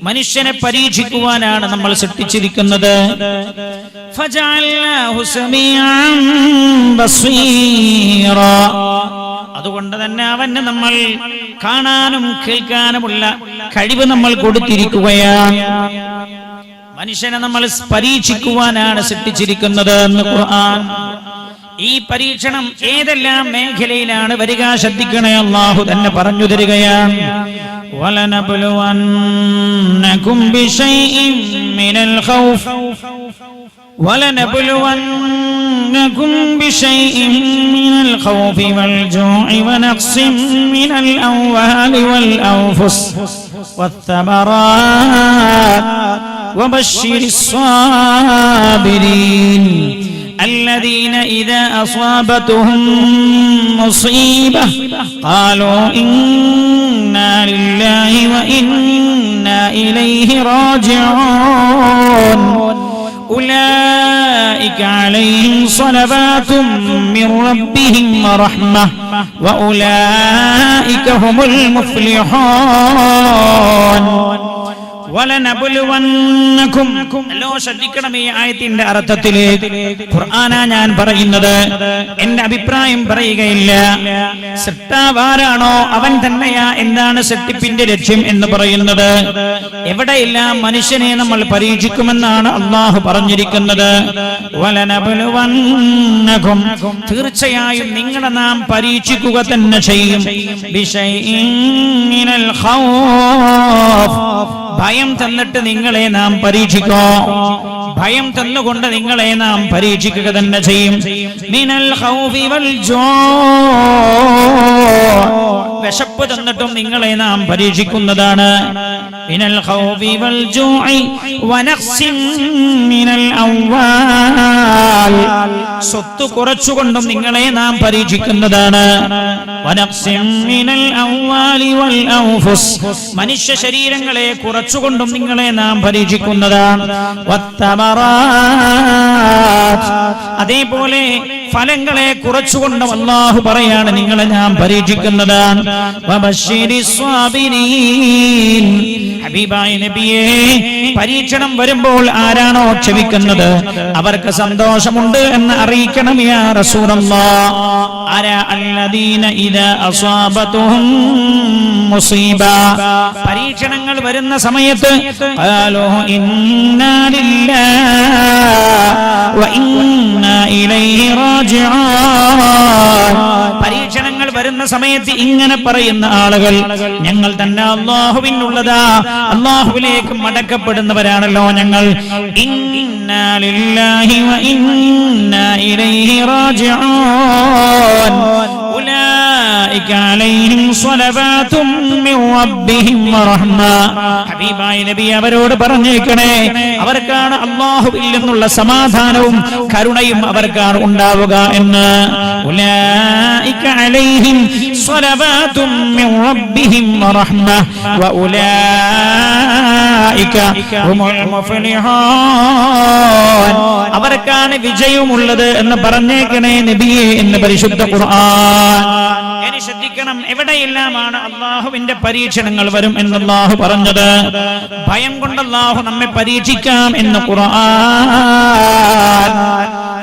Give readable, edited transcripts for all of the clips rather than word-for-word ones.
മനുഷ്യനെ പരീക്ഷിക്കുവാനാണ് നമ്മൾ സൃഷ്ടിച്ചിരിക്കുന്നത്. ഫജഅൽനാഹു സമീഅൻ ബസീറാ. അതുകൊണ്ട് തന്നെ അവന് നമ്മൾ കാണാനും കേൾക്കാനുമുള്ള കഴിവ് നമ്മൾ കൊടുത്തിരിക്കുകയാണ്. മനുഷ്യനെ നമ്മൾ പരീക്ഷിക്കുവാനാണ് സൃഷ്ടിച്ചിരിക്കുന്നത് എന്ന് ഖുർആൻ. ഈ പരീക്ഷണം ഏതെല്ലാം മേഖലയിലാണ് വരിക ശ്രദ്ധിക്കണേ. അല്ലാഹു തന്നെ പറഞ്ഞു തരികയാണ്. വലനബ്ലുവന്നകും ബിശൈഇൻ മിനൽ ഖൗഫ് ولنبلونكم بشيء من الخوف والجوع ونقص من الأموال والأنفس والثمرات وبشر الصابرين الذين إذا أصابتهم مصيبة قالوا إنا لله وإنا إليه راجعون أولئك عليهم صلوات من ربهم ورحمة وأولئك هم المفلحون. വലനബ്ലുവന്നകും. അല്ലോ ശ്രദ്ധിക്കണം ഈ ആയത്തിന്റെ അർത്ഥത്തിലേക്ക്. ഖുർആനാ ഞാൻ പറയുന്നത്, എന്റെ അഭിപ്രായം പറയുകയില്ല. സൃഷ്ടാവാരാണോ അവൻ തന്നെയാ എന്താണ് സൃഷ്ടിപ്പിന്റെ ലക്ഷ്യം എന്ന് പറയുന്നത്. എവിടെയെല്ലാം മനുഷ്യനെ നമ്മൾ പരീക്ഷിക്കുമെന്നാണ് അല്ലാഹു പറഞ്ഞിരിക്കുന്നത്. വലനബ്ലുവന്നകും, തീർച്ചയായും നിങ്ങളെ നാം പരീക്ഷിക്കുക തന്നെ ചെയ്യും. ബിശൈഇൻ മിനൽ ഖൗഫ്, ഭയം തന്നിട്ട് നിങ്ങളെ നാം പരീക്ഷിക്കോ. ഭയം തന്നുകൊണ്ട് നിങ്ങളെ നാം പരീക്ഷിക്കുക തന്നെ ചെയ്യും. മിനൽ ഖൗഫി വൽ ജൂ, വിശപ്പ് തന്നിട്ടും നിങ്ങളെ നാം പരീക്ഷിക്കുന്നതാണ്. മിനൽ ഖൗഫി വൽ ജൂഇ വനഖ്സിൻ മിനൽ അംവാൽ, സ്വത്ത് കുറച്ചുകൊണ്ടും നിങ്ങളെ നാം പരീക്ഷിക്കുന്നതാണ്. വനഖ്സിൻ മിനൽ അംവാലി വൽ അൻഫുസ്, മനുഷ്യ ശരീരങ്ങളെ കുറച്ചുകൊണ്ടും നിങ്ങളെ നാം പരീക്ഷിക്കുന്നതാണ്. വത്തമറാത്ത്, അതേപോലെ ഫലങ്ങളെ കുറച്ചുകൊണ്ടും അല്ലാഹു പറയാണ് നിങ്ങളെ നാം പരീക്ഷിക്കുന്നതാണ്. വബശ്ശിരിസ് സ്വാബിരീൻ, ഹബീബായ നബിയേ, പരീക്ഷണം വരുമ്പോൾ ആരാണോ ക്ഷമിക്കുന്നത് അവർക്ക് സന്തോഷമുണ്ട് എന്ന് അറിയിക്കണം യാ റസൂലല്ലാഹ്. ആരാ? അല്ലദീന ഇദാ അസാബതുഹും മുസീബ, പരീക്ഷണങ്ങൾ വരുന്ന സമയത്ത് ഖാലൂ ഇന്നാ ലില്ലാഹി വ ഇന്നാ ഇലൈഹി റാജിഊൻ, പരീക്ഷണങ്ങൾ വരുന്ന സമയത്ത് ഇങ്ങനെ പറയുന്ന ആളുകൾ, ഞങ്ങൾ തന്നെ അല്ലാഹുവിനുള്ളതാ, അല്ലാഹുവിലേക്ക് മടക്കപ്പെടുന്നവരാണല്ലോ ഞങ്ങൾ. ഇന്നാ ലില്ലാഹി വ ഇന്നാ ഇലൈഹി റാജിഊൻ ഉലൈക അലൈഹിം സ്വലവാതും മിർ റബ്ബിഹിം വറഹ്മ. ഹബീബായ നബി അവരോട് പറഞ്ഞേക്കണേ, അവർക്കാണ് അല്ലാഹുവിൽ നിന്നുള്ള സമാധാനവും കരുണയും അവർക്കാണ് ഉണ്ടാവുക എന്ന്. ഉലൈക അലൈഹിം സ്വലവാതും മിർ റബ്ബിഹിം വറഹ്മ വഉലൈക ഹുമുൽ മുഫ്ലിഹൂൻ, അവർക്കാണ് വിജയമുള്ളത് എന്ന് പറഞ്ഞേക്കണേ നബിയെ എന്ന് പരിശുദ്ധ ഖുർആൻ. ഇനി ശ്രദ്ധിക്കണം, എവിടെയെല്ലാമാണ് അല്ലാഹുവിന്റെ പരീക്ഷണങ്ങൾ വരും എന്ന് അല്ലാഹു പറഞ്ഞത്. ഭയം കൊണ്ട് അല്ലാഹു നമ്മെ പരീക്ഷിക്കാം എന്ന് ഖുർആൻ.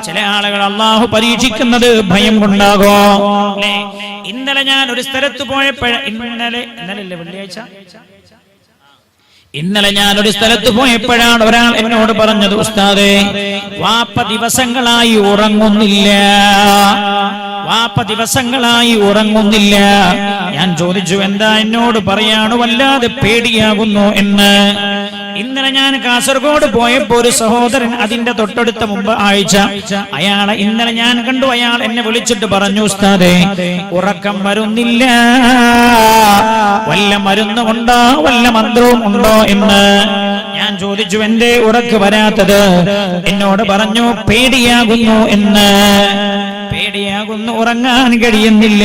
ചില ആളുകൾ അല്ലാഹു പരീക്ഷിക്കുന്നത് ഭയം കൊണ്ടാകോ. ഇന്നലെ ഞാൻ ഒരു സ്ഥലത്ത് ഇന്നലെ ഞാനൊരു സ്ഥലത്ത് പോയപ്പോഴാണ് ഒരാൾ എന്നോട് പറഞ്ഞത്, ഉസ്താദേ, വാപ്പ ദിവസങ്ങളായി ഉറങ്ങുന്നില്ല, വാപ്പ ദിവസങ്ങളായി ഉറങ്ങുന്നില്ല. ഞാൻ ചോദിച്ചു, എന്താ? എന്നോട് പറയാണ് വല്ലാതെ പേടിയാകുന്നു എന്ന്. ഇന്നലെ ഞാൻ കാസർഗോഡ് പോയപ്പോ ഒരു സഹോദരൻ അതിന്റെ തൊട്ടടുത്ത മുമ്പ് ആഴ്ച അയാളെ ഇന്നലെ ഞാൻ കണ്ടു. അയാൾ എന്നെ വിളിച്ചിട്ട് പറഞ്ഞു, ഉസ്താദേ, ഉറക്കം വരുന്നില്ല, വല്ല മരുന്ന് ഉണ്ടോ, വല്ല മന്ത്രവും ഉണ്ടോ എന്ന്. ഞാൻ ചോദിച്ചു, എന്തേ ഉറക്ക് വരാത്തത്? എന്നോട് പറഞ്ഞു, പേടിയാകുന്നു എന്ന്. പേടിയാകുന്നു, ഉറങ്ങാൻ കഴിയുന്നില്ല.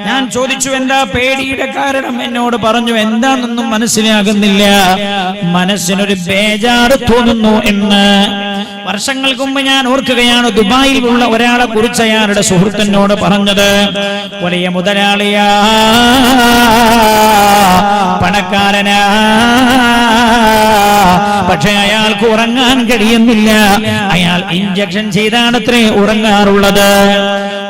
ഞാൻ ചോദിച്ചു, എന്താ പേടിയുടെ കാരണം? എന്നോട് പറഞ്ഞു, എന്താണെന്നൊന്നും മനസ്സിലാകുന്നില്ല, മനസ്സിനൊരു ബേജാറ് തോന്നുന്നു എന്ന്. വർഷങ്ങൾക്ക് മുമ്പ് ഞാൻ ഓർക്കുകയാണ്, ദുബായിൽ ഉള്ള ഒരാളെ കുറിച്ച് അയാളുടെ സുഹൃത്തിനോട് പറഞ്ഞത്. വലിയ മുതലാളിയാ, പണക്കാരനാ, പക്ഷെ അയാൾക്ക് ഉറങ്ങാൻ കഴിയുന്നില്ല. അയാൾ ഇഞ്ചക്ഷൻ ചെയ്താണത്രേ ഉറങ്ങാറുള്ളത്.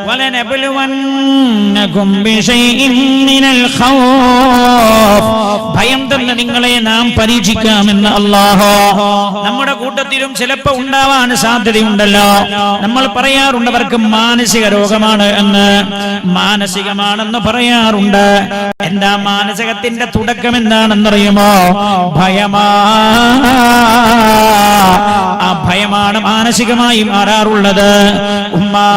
വലനബ്ലുവന്നകും ബിശൈഇൻ മിനൽ ഖൗഫ്, ഭയം തന്നെ നിങ്ങളെ നാം പരീക്ഷിക്കാമെന്ന് അല്ലാഹു. നമ്മുടെ കൂട്ടത്തിലും ചിലപ്പോൾ ഉണ്ടാവാൻ സാധ്യതയുണ്ടല്ലോ. നമ്മൾ പറയാറുണ്ട് അവർക്ക് മാനസിക രോഗമാണ് എന്ന്. മാനസികമാണെന്ന് പറയാറുണ്ട്. എന്താ മാനസികത്തിന്റെ തുടക്കം എന്താണെന്നറിയുമോ? ഭയമാ. ആ ഭയമാണ് മാനസികമായി മാറാറുള്ളത്. ഉമ്മാ,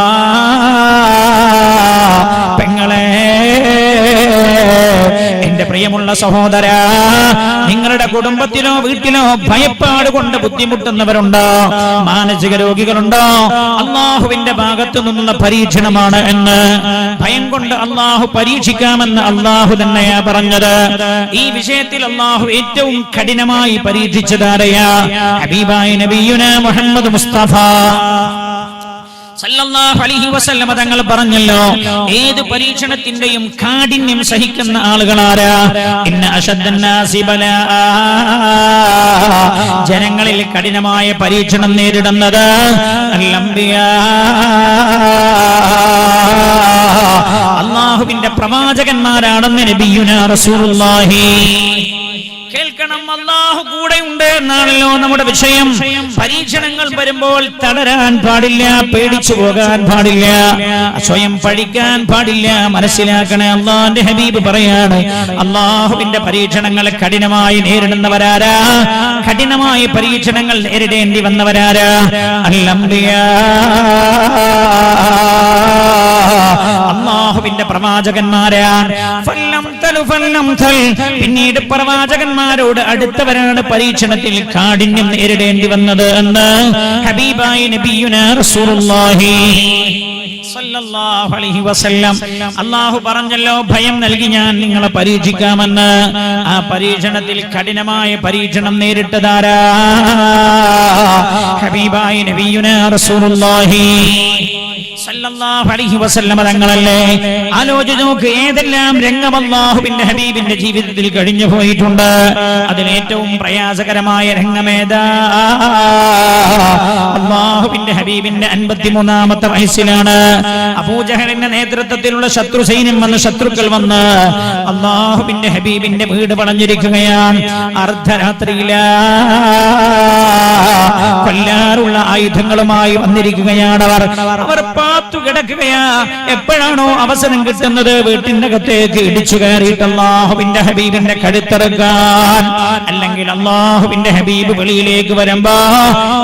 പെങ്ങളെ, എന്റെ പ്രിയമുള്ള സഹോദര, നിങ്ങളുടെ കുടുംബത്തിലോ വീട്ടിലോ ഭയപ്പാട് കൊണ്ട് ബുദ്ധിമുട്ടുന്നവരുണ്ടോ? മാനസിക രോഗികളുണ്ടോ? അള്ളാഹുവിന്റെ ഭാഗത്തു നിന്നുള്ള പരീക്ഷണമാണ് എന്ന്. ഭയം കൊണ്ട് അള്ളാഹു പരീക്ഷിക്കാമെന്ന് അള്ളാഹു തന്നെയാ പറഞ്ഞത്. ഈ വിഷയത്തിൽ അള്ളാഹു ഏറ്റവും കഠിനമായി പരീക്ഷിച്ചതാരെയാ? ഹബീബായ നബിയുനാ മുഹമ്മദ് മുസ്തഫ സല്ലല്ലാഹു അലൈഹി വസല്ലം തങ്ങൾ പറഞ്ഞല്ലോ, ഏത് പരീക്ഷണത്തിന്റെയും കാഠിന്യം സഹിക്കുന്ന ആളുകളാരാ? ഇന്ന അശദ്ദന്നാസി ബലാ, ജനങ്ങളിൽ കഠിനമായ പരീക്ഷണം നേരിടുന്നത് അൽ-അംബിയാ, അല്ലാഹുവിന്റെ പ്രവാചകന്മാരാണെന്ന് നബിയുനാ റസൂലുള്ളാഹി. കേൾക്കണം, അല്ലാഹു കൂടെ ഉണ്ട് എന്നാണല്ലോ നമ്മുടെ വിഷയം. പരീക്ഷണങ്ങൾ വരുമ്പോൾ തളരാൻ പാടില്ല, പേടിച്ചു പോകാൻ പാടില്ല, സ്വയം പഴിക്കാൻ പാടില്ല. മനസ്സിലാക്കണേ, അല്ലാഹുവിന്റെ ഹബീബ് പറയാണ്, അല്ലാഹുവിന്റെ പരീക്ഷണങ്ങൾ കഠിനമായി നേരിടുന്നവരാരാ? കഠിനമായ പരീക്ഷണങ്ങൾ നേരിടേണ്ടി വന്നവരാരാ? അൽ-അംബിയാ, അല്ലാഹുവിന്റെ പ്രവാചകന്മാരാണ്. പിന്നീട് പ്രവാചകന്മാരോട് അടുത്തവരാണ് പരീക്ഷണത്തിൽ കാഠിന്യം നേരിടേണ്ടി വന്നത് എന്ന് ഹബീബായ നബിയുനാ റസൂലുള്ളാഹി സല്ലല്ലാഹു അലൈഹി വസല്ലം. അല്ലാഹു പറഞ്ഞല്ലോ, ഭയം നൽകി ഞാൻ നിങ്ങളെ പരീക്ഷിക്കാമെന്ന്. ആ പരീക്ഷണത്തിൽ കഠിനമായ പരീക്ഷണം നേരിട്ടതാരാ? ഹബീബായ നബിയുനാ റസൂലുള്ളാഹി സല്ലല്ലാഹു അലൈഹി വസല്ലം തങ്ങളല്ലേ. ആലോചിച്ച് നോക്ക്, ഏതെല്ലാം രംഗം അല്ലാഹുവിന്റെ ഹബീബിന്റെ ജീവിതത്തിൽ കഴിഞ്ഞു പോയിട്ടുണ്ട്. അതിലേറ്റവും പ്രയാസകരമായ രംഗമേതാ? അല്ലാഹുവിന്റെ ഹബീബിന്റെ 53ാമത്തെ വയസ്സിലാണ് അബൂജഹലിന്റെ നേതൃത്വത്തിലുള്ള ശത്രു സൈന്യം വന്ന്, ശത്രുക്കൾ വന്ന് അല്ലാഹുവിന്റെ ഹബീബിന്റെ വീട് വളഞ്ഞിരിക്കുകയാണ്. അർദ്ധരാത്രിയിലാ കൊല്ലാറുള്ള ആയുധങ്ങളുമായി വന്നിരിക്കുകയാണ് അവർ. അവർ പാത്തു കിടക്കുകയാ. എപ്പോഴാണോ അവസരം കിട്ടുന്നത് വീട്ടിന്റെ അകത്തേക്ക് ഇടിച്ചു കയറിയിട്ട് അല്ലാഹുവിന്റെ ഹബീബിന്റെ കഴുത്തിറക്കാൻ, അല്ലെങ്കിൽ അല്ലാഹുവിന്റെ ഹബീബ് വെളിയിലേക്ക് വരുമ്പോ,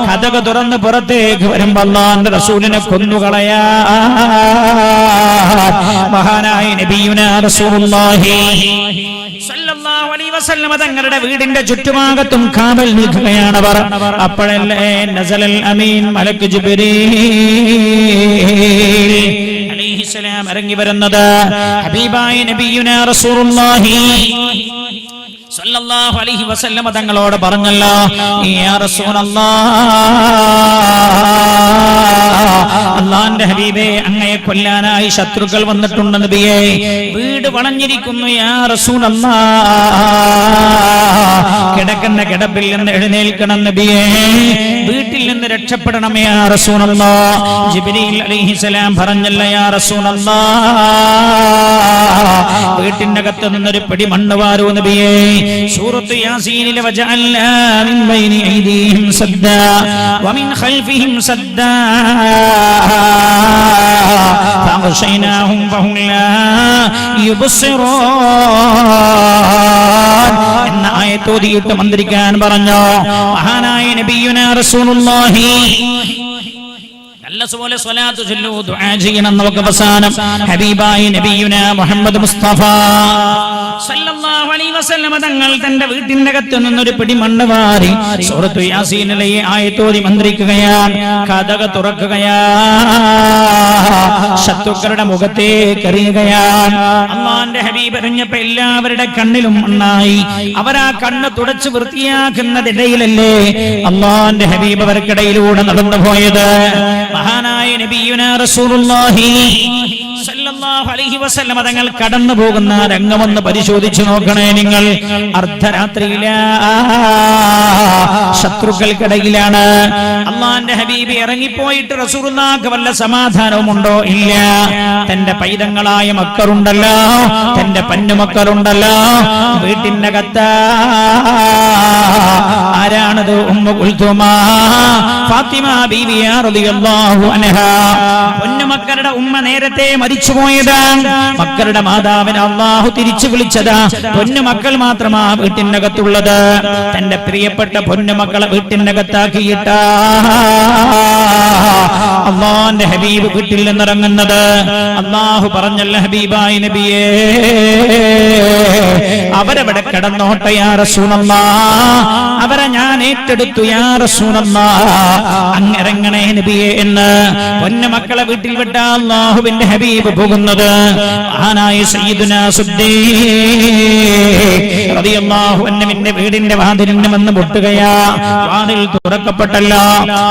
കതക് തുറന്ന് പുറത്തേക്ക് വരുമ്പോ അല്ലാഹുവിന്റെ റസൂലിനെ കൊന്നുകളയാ മഹാനായ നബിയുനാ റസൂലുള്ളാഹി സല്ലല്ലാഹു അലൈഹി വസല്ലം തങ്ങളുടെ വീടിന്റെ ചുറ്റുഭാഗത്തും കാവൽ നിൽക്കുകയാണവർ. അപ്പോഴല്ലേ നസലൽ അമീൻ മലക്ക് ജിബ്രീൽ അലൈഹിസ്സലാം ഇറങ്ങി വരുന്നത്. ഹബീബായ നബിയുനാ റസൂലുള്ളാഹി സല്ലല്ലാഹു അലൈഹി വസല്ലം തങ്ങളോട് പറഞ്ഞല്ലോ, യാ റസൂലല്ലാഹ്, അല്ലാഹുവിന്റെ ഹബീബേ, അങ്ങയെ കൊല്ലാനായി ശത്രുക്കൾ വന്നിട്ടുണ്ട് നബിയേ. വീട് വളഞ്ഞിരിക്കുന്നു യാ റസൂലല്ലാഹ്. കിടക്കുന്ന കിടപ്പിൽ നിന്ന് എഴുന്നേൽക്കണം നബിയേ. വീട്ടിൽ നിന്ന് രക്ഷപ്പെടണം യാ റസൂലല്ലാഹ്. ജിബ്രീൽ അലൈഹിസ്സലാം പറഞ്ഞല്ലോ, യാ റസൂലല്ലാഹ്, വീട്ടിന്റെ അകത്ത് നിന്നൊരു പിടി മണ്ണ് വാരൂ നബിയേ. സൂറത്ത് യാസീനിലെ വജഅൽനാ മിൻ ബൈനി ഐദീഹിം സദ്ദാ വമിൻ ഖൽഫിഹിം സദ്ദാ ഫഅഗ്ശൈനാഹും ഫഹും ലാ യുബ്സിറൂൻ എന്ന ആയത്ത് ഓതിയിട്ട് മന്ത്രിക്കാൻ പറഞ്ഞു മഹാനായ നബിയുനാ റസൂലുള്ളാഹി. നല്ലപോലെ സ്വലാത്ത് ചൊല്ലൂ, ദുആ ചെയ്യണം. നമുക്ക് അവസാനം ഹബീബായ നബിയുനാ മുഹമ്മദ് മുസ്തഫ സല്ലല്ലാഹു അലൈഹി വസല്ലം തങ്ങൾ തന്റെ വീട്ടിന്റെ അകത്ത് നിന്നൊരു പിടി മണ്ണ് വാരി സൂറത്തു യാസീനിലെ ആയത്ത് ഓതി മന്ത്രിക്കുകയാണ്. കതക് തുറക്കുകയാണ്, ശത്രുക്കളുടെ മുഖത്തേക്ക് എറിയുകയാണ്. അല്ലാഹുവിന്റെ ഹബീബ് എറിഞ്ഞപ്പോ എല്ലാവരുടെ കണ്ണിലും മണ്ണായി. അവരാ കണ്ണ് തുടച്ച് വൃത്തിയാക്കുന്നതിടയിലല്ലേ അല്ലാഹുവിന്റെ ഹബീബ് അവർക്കിടയിലൂടെ നടന്നുപോയത്. മഹാനായ നബിയുനാ റസൂലുള്ളാഹി സല്ലല്ലാഹു അലൈഹി വസല്ലം തങ്ങൾ കടന്നു പോകുന്ന രംഗമൊന്ന് പരിശോധിച്ചു നോക്കണേ നിങ്ങൾ. അർദ്ധരാത്രിയിലാ ശത്രുക്കൾക്കിടയിലാണ്. അള്ളാന്റെ ഹബീബ് ഇറങ്ങിപ്പോയിട്ട് റസൂലുള്ളാഹിക്ക് വല്ല സമാധാനവുമുണ്ടോ? ഇല്ല. തന്റെ പൈതങ്ങളായ മക്കളുണ്ടല്ലോ, തന്റെ പന്നുമക്കളുണ്ടല്ലോ, വീട്ടിനകത്ത് ആരാണത്? ഉമ്മു കുൽഥുമ ഫാത്തിമ ബീവി റളിയല്ലാഹു അൻഹാ. പൊന്നുമക്കളുടെ ഉമ്മ നേരത്തെ മരിച്ചുപോയതാ. മക്കളുടെ മാതാവിനെ അള്ളാഹു തിരിച്ചു വിളിച്ചതാ. പൊന്നുമക്കൾ മാത്രമാ വീട്ടിനകത്തുള്ളത്. തന്റെ പ്രിയപ്പെട്ട പൊന്നുമക്കളെ വീട്ടിനകത്താക്കിയിട്ട അള്ളാന്റെ ഹബീബ് വീട്ടിൽ നിന്നിറങ്ങുന്നത്. അള്ളാഹു പറഞ്ഞല്ല ഹബീബായ നബിയേ, അവരവിടെ കിടന്നോട്ടെ യാ റസൂലല്ലാഹ്, അവരെ ഞാൻ ഏറ്റെടുത്തു യാ റസൂലല്ലാഹ്, അങ്ങിറങ്ങണേ നബിയേ എന്ന്. പൊന്നുമക്കളെ വീട്ടിൽ വിട്ട അള്ളാഹുവിന്റെ ഹബീബ് പോകുന്നത് മഹാനായ സയ്യിദുനാ സിദ്ദീഖ് റളിയല്ലാഹു അൻഹുവിന്റെ വീടിന്റെ വാതിലിന് വന്ന് മുട്ടുകയാ. വാതിൽ തുറക്കപ്പെട്ടല്ലോ.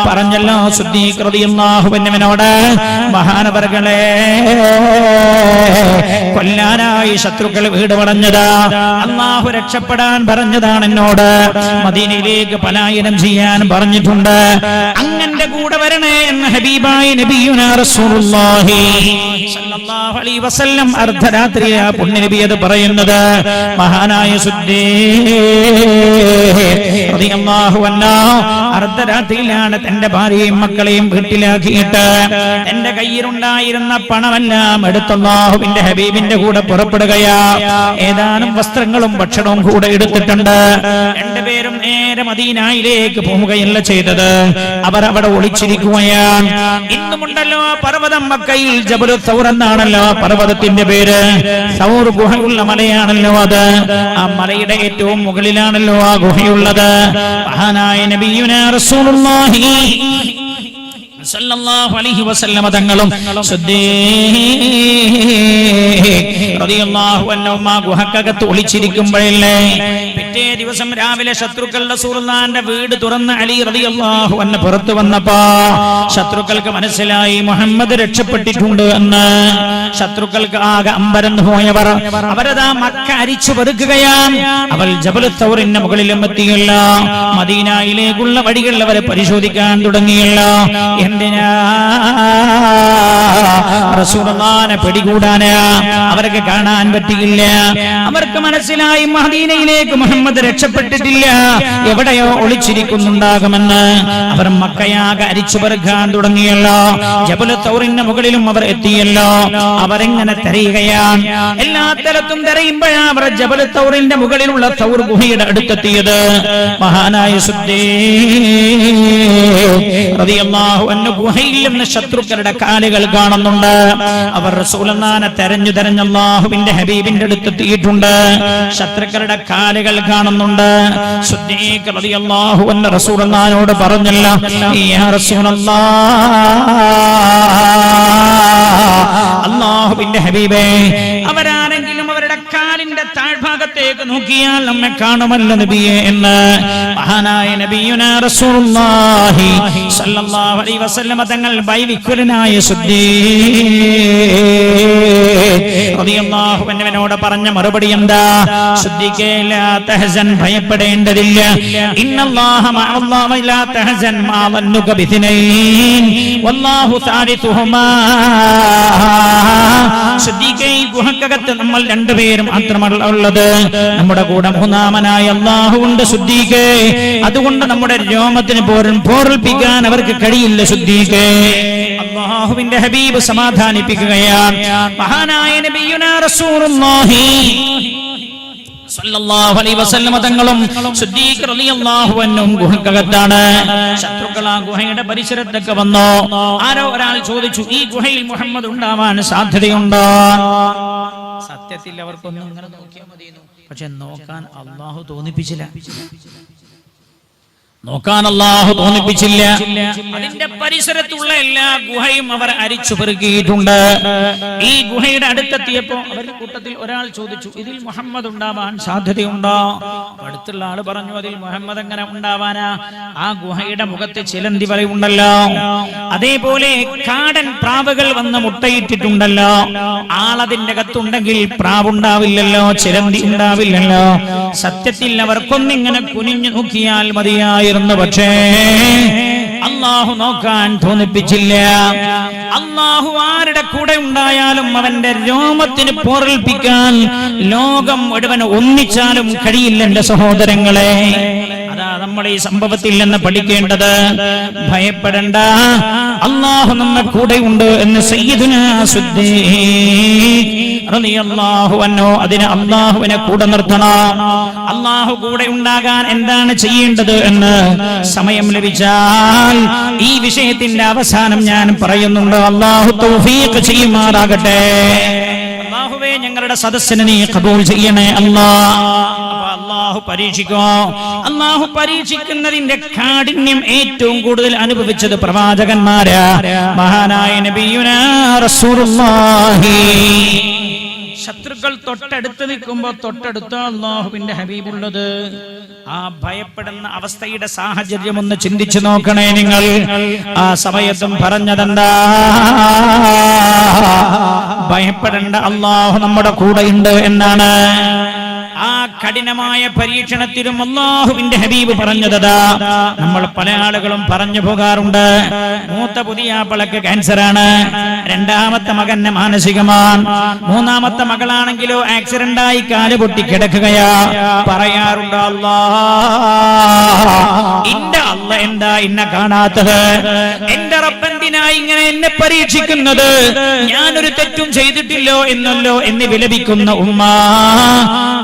പറഞ്ഞല്ലോ സിദ്ദീഖ് റളിയല്ലാഹു അൻഹുവിനോട്, മഹാനവർകളെ കൊല്ലാനായി ശത്രുക്കൾ വീട് വളഞ്ഞതാ, അല്ലാഹു രക്ഷപ്പെടാൻ പറഞ്ഞതാണ് എന്നോട്, മദീനയിലേക്ക് പലായനം ചെയ്യാൻ പറഞ്ഞിട്ടുണ്ട്, അങ്ങന്റെ കൂടെ വരണേ എന്ന് ഹബീബായ നബിയുനാ റസൂലുള്ളാഹി സ്വല്ലല്ലാഹു അലൈഹി വസല്ലം അർദ്ധരാത്രിയാ പുണ്യനബി അത് പറയുന്നത്. മഹാനായ സിദ്ദീഖ് റളിയല്ലാഹു അൻഹു അർദ്ധരാത്രിയിലാണ് തന്റെ ഭാര്യയും മക്കളെയും വീട്ടിലാക്കിയിട്ട് എന്റെ കയ്യിലുണ്ടായിരുന്ന പണമെല്ലാം എടുത്ത് അല്ലാഹുവിന്റെ ഹബീബിന്റെ കൂടെ പുറപ്പെടുകയാ. ഏതാനും വസ്ത്രങ്ങളും ഭക്ഷണവും കൂടെ എടുത്തിട്ടുണ്ട്. രണ്ടുപേരും നേരെ മദീനയിലേക്ക് പോവുകയല്ല ചെയ്തത്, അവർ അവിടെ ഒളിച്ചിരിക്കുകയാണ്. ഇന്നുമുണ്ടല്ലോ പർവ്വതം മക്കയിൽ ജബലു സൗർ എന്നാണല്ലോ പർവ്വതത്തിന്റെ പേര്. സൗർ ഗുഹയുള്ള മലയാണല്ലോ അത്. ആ മലയുടെ ഏറ്റവും മുകളിലാണല്ലോ ആ ഗുഹയുള്ളത്. മഹാനായ നബിയുനാ റസൂലുള്ളാഹി സല്ലല്ലാഹു അലൈഹി വസല്ലം തങ്ങളും സിദ്ദീഖ് റളിയല്ലാഹു അൻഹു ഗുഹക്കകത്ത് ഒളിച്ചിരിക്കുമ്പോഴല്ലേ പിറ്റേ ദിവസം രാവിലെ ശത്രുക്കൾ റസൂലുള്ളാഹിന്റെ വീട് തുറന്ന് അലി റളിയല്ലാഹു അൻഹു പുറത്തു വന്നപ്പോ ശത്രുക്കൾക്ക് മനസ്സിലായി മുഹമ്മദ് രക്ഷപ്പെട്ടിട്ടുണ്ട് എന്ന്. ശത്രുക്കൾക്ക് ആകെ അമ്പരന്ന് പോയവർ അവരതാ മക്ക അരിച്ചു പെറുക്കുകയാണ്. അവർ ജബലു തൗറിന്റെ മുകളിലും എത്തിയില്ല. മദീനയിലേക്കുള്ള വഴികൾ അവരെ പരിശോധിക്കാൻ തുടങ്ങിയില്ല. എന്തിനാ? റസൂലുള്ളാഹിനെ പിടികൂടാനാ. അവർക്ക് കാണാൻ പറ്റിയില്ല. അവർക്ക് മനസ്സിലായി മദീനയിലേക്ക് മുഹമ്മദ് രക്ഷപ്പെട്ടിട്ടില്ല, എവിടെയോ ഒളിച്ചിരിക്കുന്നുണ്ടാകുമെന്ന്. അവർ മക്കയാകെ അരിച്ചു പെറുക്കാൻ തുടങ്ങിയല്ലോ. ജബലു തൗറിന്റെ മുകളിലും അവർ എത്തിയല്ലോ. അവരെങ്ങനെ തെരയുകയാണ്. എല്ലാ തലത്തും തെരയുമ്പോഴാണ് അവർ ജബലു തൗറിന്റെ മുകളിലുള്ള തൗർ ഗുഹയുടെ അടുത്തെത്തിയത്. മഹാനായ സിദ്ദീഖ് റളിയല്ലാഹു അൻഹു ഗുഹയിൽ നിന്ന് ശത്രുക്കളുടെ കാലുകൾ കാണുന്നുണ്ട്. അവർ റസൂലുള്ളാഹിനെ തെരഞ്ഞു തെരഞ്ഞ് അല്ലാഹുവിന്റെ ഹബീബിന്റെ അടുത്തെത്തിയിട്ടുണ്ട്. ശത്രുക്കളുടെ കാലുകൾ കാണുന്നുണ്ട്. സിദ്ദീഖ് റളിയല്ലാഹു അൻഹു റസൂലുള്ളാഹിനോട് പറഞ്ഞല്ലോ, യാ റസൂലല്ലാഹ്, അല്ലാഹുവിന്റെ ഹബീബേ, അവരാരെങ്കിലും അവരുടെ കാലിന്റെ താഴ്ഭാഗത്തേക്ക് നോക്കിയാൽ നമ്മെ കാണുമല്ലോ നബിയെ എന്ന്. മഹാനായ നബിയുനാ റസൂലുള്ളാഹി സല്ലല്ലാഹു അലൈഹി വസല്ലം തങ്ങൾ ബൈവിക്കുലനായ സിദ്ദീഖ് റളിയല്ലാഹു അൻഹുവിനോട് പറഞ്ഞ മറുപടി എന്താ? സിദ്ദീഖേ, ലാ തഹസൻ, ഭയപ്പെടേണ്ടതില്ല. ഇന്നല്ലാഹ മഅല്ലാഹി ലാ തഹസൻ മാ വന്നുക ബിഥനൈൻ വല്ലാഹു സാലിസുഹുമാ. സിദ്ദീഖേ, ഈ ഗുഹക്കകത്ത് നമ്മൾ രണ്ടുപേരും മാത്രമല്ല ഉള്ളത്, നമ്മുടെ കൂടെ മൂന്നാമനായ അല്ലാഹു ഉണ്ട് സിദ്ദീഖേ. അതുകൊണ്ട് നമ്മുടെ രോമത്തിന് പോരൽപ്പിക്കാൻ അവർക്ക് കഴിയില്ല സിദ്ദീഖേ. അല്ലാഹുവിന്റെ ഹബീബ് സമാധാനിപ്പിക്കുകയാണ്. മഹാനായ നബിയുനാ റസൂലുള്ളാഹി സല്ലല്ലാഹു അലൈഹി വസല്ലം തങ്ങളും സിദ്ദീഖ് റളിയല്ലാഹു അൻഹും ഗുഹക്കകത്താണ്. ശത്രുക്കൾ ആ ഗുഹയുടെ പരിസരത്തൊക്കെ വന്നു. ആരോ ഒരാൾ ചോദിച്ചു, ഈ ഗുഹയിൽ മുഹമ്മദ് ഉണ്ടാവാൻ സാധ്യതയുണ്ടോ? സത്യത്തിൽ അവർക്കൊന്നും ഇങ്ങനെ നോക്കിയാൽ മതിയെന്നു, പക്ഷെ നോക്കാൻ അല്ലാഹു തോന്നിപ്പിച്ചില്ല. അതിന്റെ പരിസരത്തുള്ള എല്ലാ ഗുഹയും അവർ അരിച്ചു പെറുക്കിയിട്ടുണ്ട്. ഈ ഗുഹയുടെ അടുത്തെത്തിയപ്പോ അവരുടെ കൂട്ടത്തിൽ ഒരാൾ ചോദിച്ചു, ഇതിൽ മുഹമ്മദ് ഉണ്ടാവാൻ സാധ്യതയുണ്ടോ? അടുത്തുള്ള ആള് പറഞ്ഞു, അതിൽ മുഹമ്മദ് എങ്ങനെ ഉണ്ടാവാനാ? ആ ഗുഹയുടെ മുഖത്ത് ചിലന്തി വലയുണ്ടല്ലോ, അതേപോലെ കാടൻ പ്രാവുകൾ വന്ന് മുട്ടയിട്ടിട്ടുണ്ടല്ലോ. ആളതിന്റെ അകത്തുണ്ടെങ്കിൽ പ്രാവുണ്ടാവില്ലല്ലോ, ചിലന്തി ഉണ്ടാവില്ലല്ലോ. സത്യത്തിൽ അവർക്കൊന്നിങ്ങനെ കുനിഞ്ഞു നോക്കിയാൽ മതിയായിരുന്നു. തന്നെയായിരുന്നു. പക്ഷേ അള്ളാഹു നോക്കാൻ തോന്നിപ്പിച്ചില്ല. അള്ളാഹു ആരുടെ കൂടെ ഉണ്ടായാലും അവന്റെ രോമത്തിന് പോറൽപ്പിക്കാൻ ലോകം മുഴുവൻ ഒന്നിച്ചാലും കഴിയില്ല എന്റെ സഹോദരങ്ങളെ. അതാ നമ്മൾ ഈ സംഭവത്തിൽ നിന്ന് പഠിക്കേണ്ടത്. ഭയപ്പെടണ്ട, അള്ളാഹു നമ്മെ കൂടെയുണ്ട് എന്ന് സയ്യിദുനാ സിദ്ദീഖ് റളിയല്ലാഹു അൻഹു. അതിന് അള്ളാഹുവിനെ കൂടെ നിർത്തണം. അള്ളാഹു കൂടെ ഉണ്ടാകാൻ എന്താണ് ചെയ്യേണ്ടത് എന്ന് സമയം ലഭിച്ചാൽ ഈ വിഷയത്തിന്റെ അവസാനം ഞാൻ പറയുന്നുണ്ട്. അള്ളാഹു തൗഫീഖ് ചെയ്യുമാറാകട്ടെ. അല്ലാഹുവേ, ഞങ്ങളുടെ സദസ്സിനെ നീ ഖബൂൽ ചെയ്യണേ അല്ലാഹ്. അല്ലാഹു പരീക്ഷിക്കോ. അല്ലാഹു പരീക്ഷിക്കുന്നതിന്റെ കാഠിന്യം ഏറ്റവും കൂടുതൽ അനുഭവിച്ചത് പ്രവാചകന്മാരാ. മഹാനായ നബിയുനാ റസൂലുള്ളാഹി. ശത്രുക്കൾ തൊട്ടടുത്ത് നിൽക്കുമ്പോ തൊട്ടടുത്ത അല്ലാഹുവിന്റെ ഹബീബുള്ളത്. ആ ഭയപ്പെടുന്ന അവസ്ഥയുടെ സാഹചര്യം ഒന്ന് ചിന്തിച്ചു നോക്കണേ നിങ്ങൾ. ആ സമയത്തും പറഞ്ഞതെന്താ? ഭയപ്പെടേണ്ട, അല്ലാഹു നമ്മുടെ കൂടെയുണ്ട് എന്നാണ്. ആ കഠിനമായ പരീക്ഷണത്തിലും അല്ലാഹുവിന്റെ ഹബീബ് പറഞ്ഞതാ. നമ്മൾ പല ആളുകളും പറഞ്ഞു പോകാറുണ്ട്, മൂത്ത പുതിയാപ്പളക്ക് ക്യാൻസറാണ്, രണ്ടാമത്തെ മകന് മാനസികമാണ്, മൂന്നാമത്തെ മകളാണെങ്കിലോ ആക്സിഡന്റ് ആയി കാല് പൊട്ടി കിടക്കുകയാ. പറയാറുണ്ട്, എന്റെ അല്ല എന്താ എന്നെ കാണാത്തത്? എന്റെ റബ്ബ് എന്തിനാ ഇങ്ങനെ എന്നെ പരീക്ഷിക്കുന്നത്? ഞാനൊരു തെറ്റും ചെയ്തിട്ടില്ലോ എന്നല്ലോ എന്ന് വിലപിക്കുന്ന ഉമ്മ.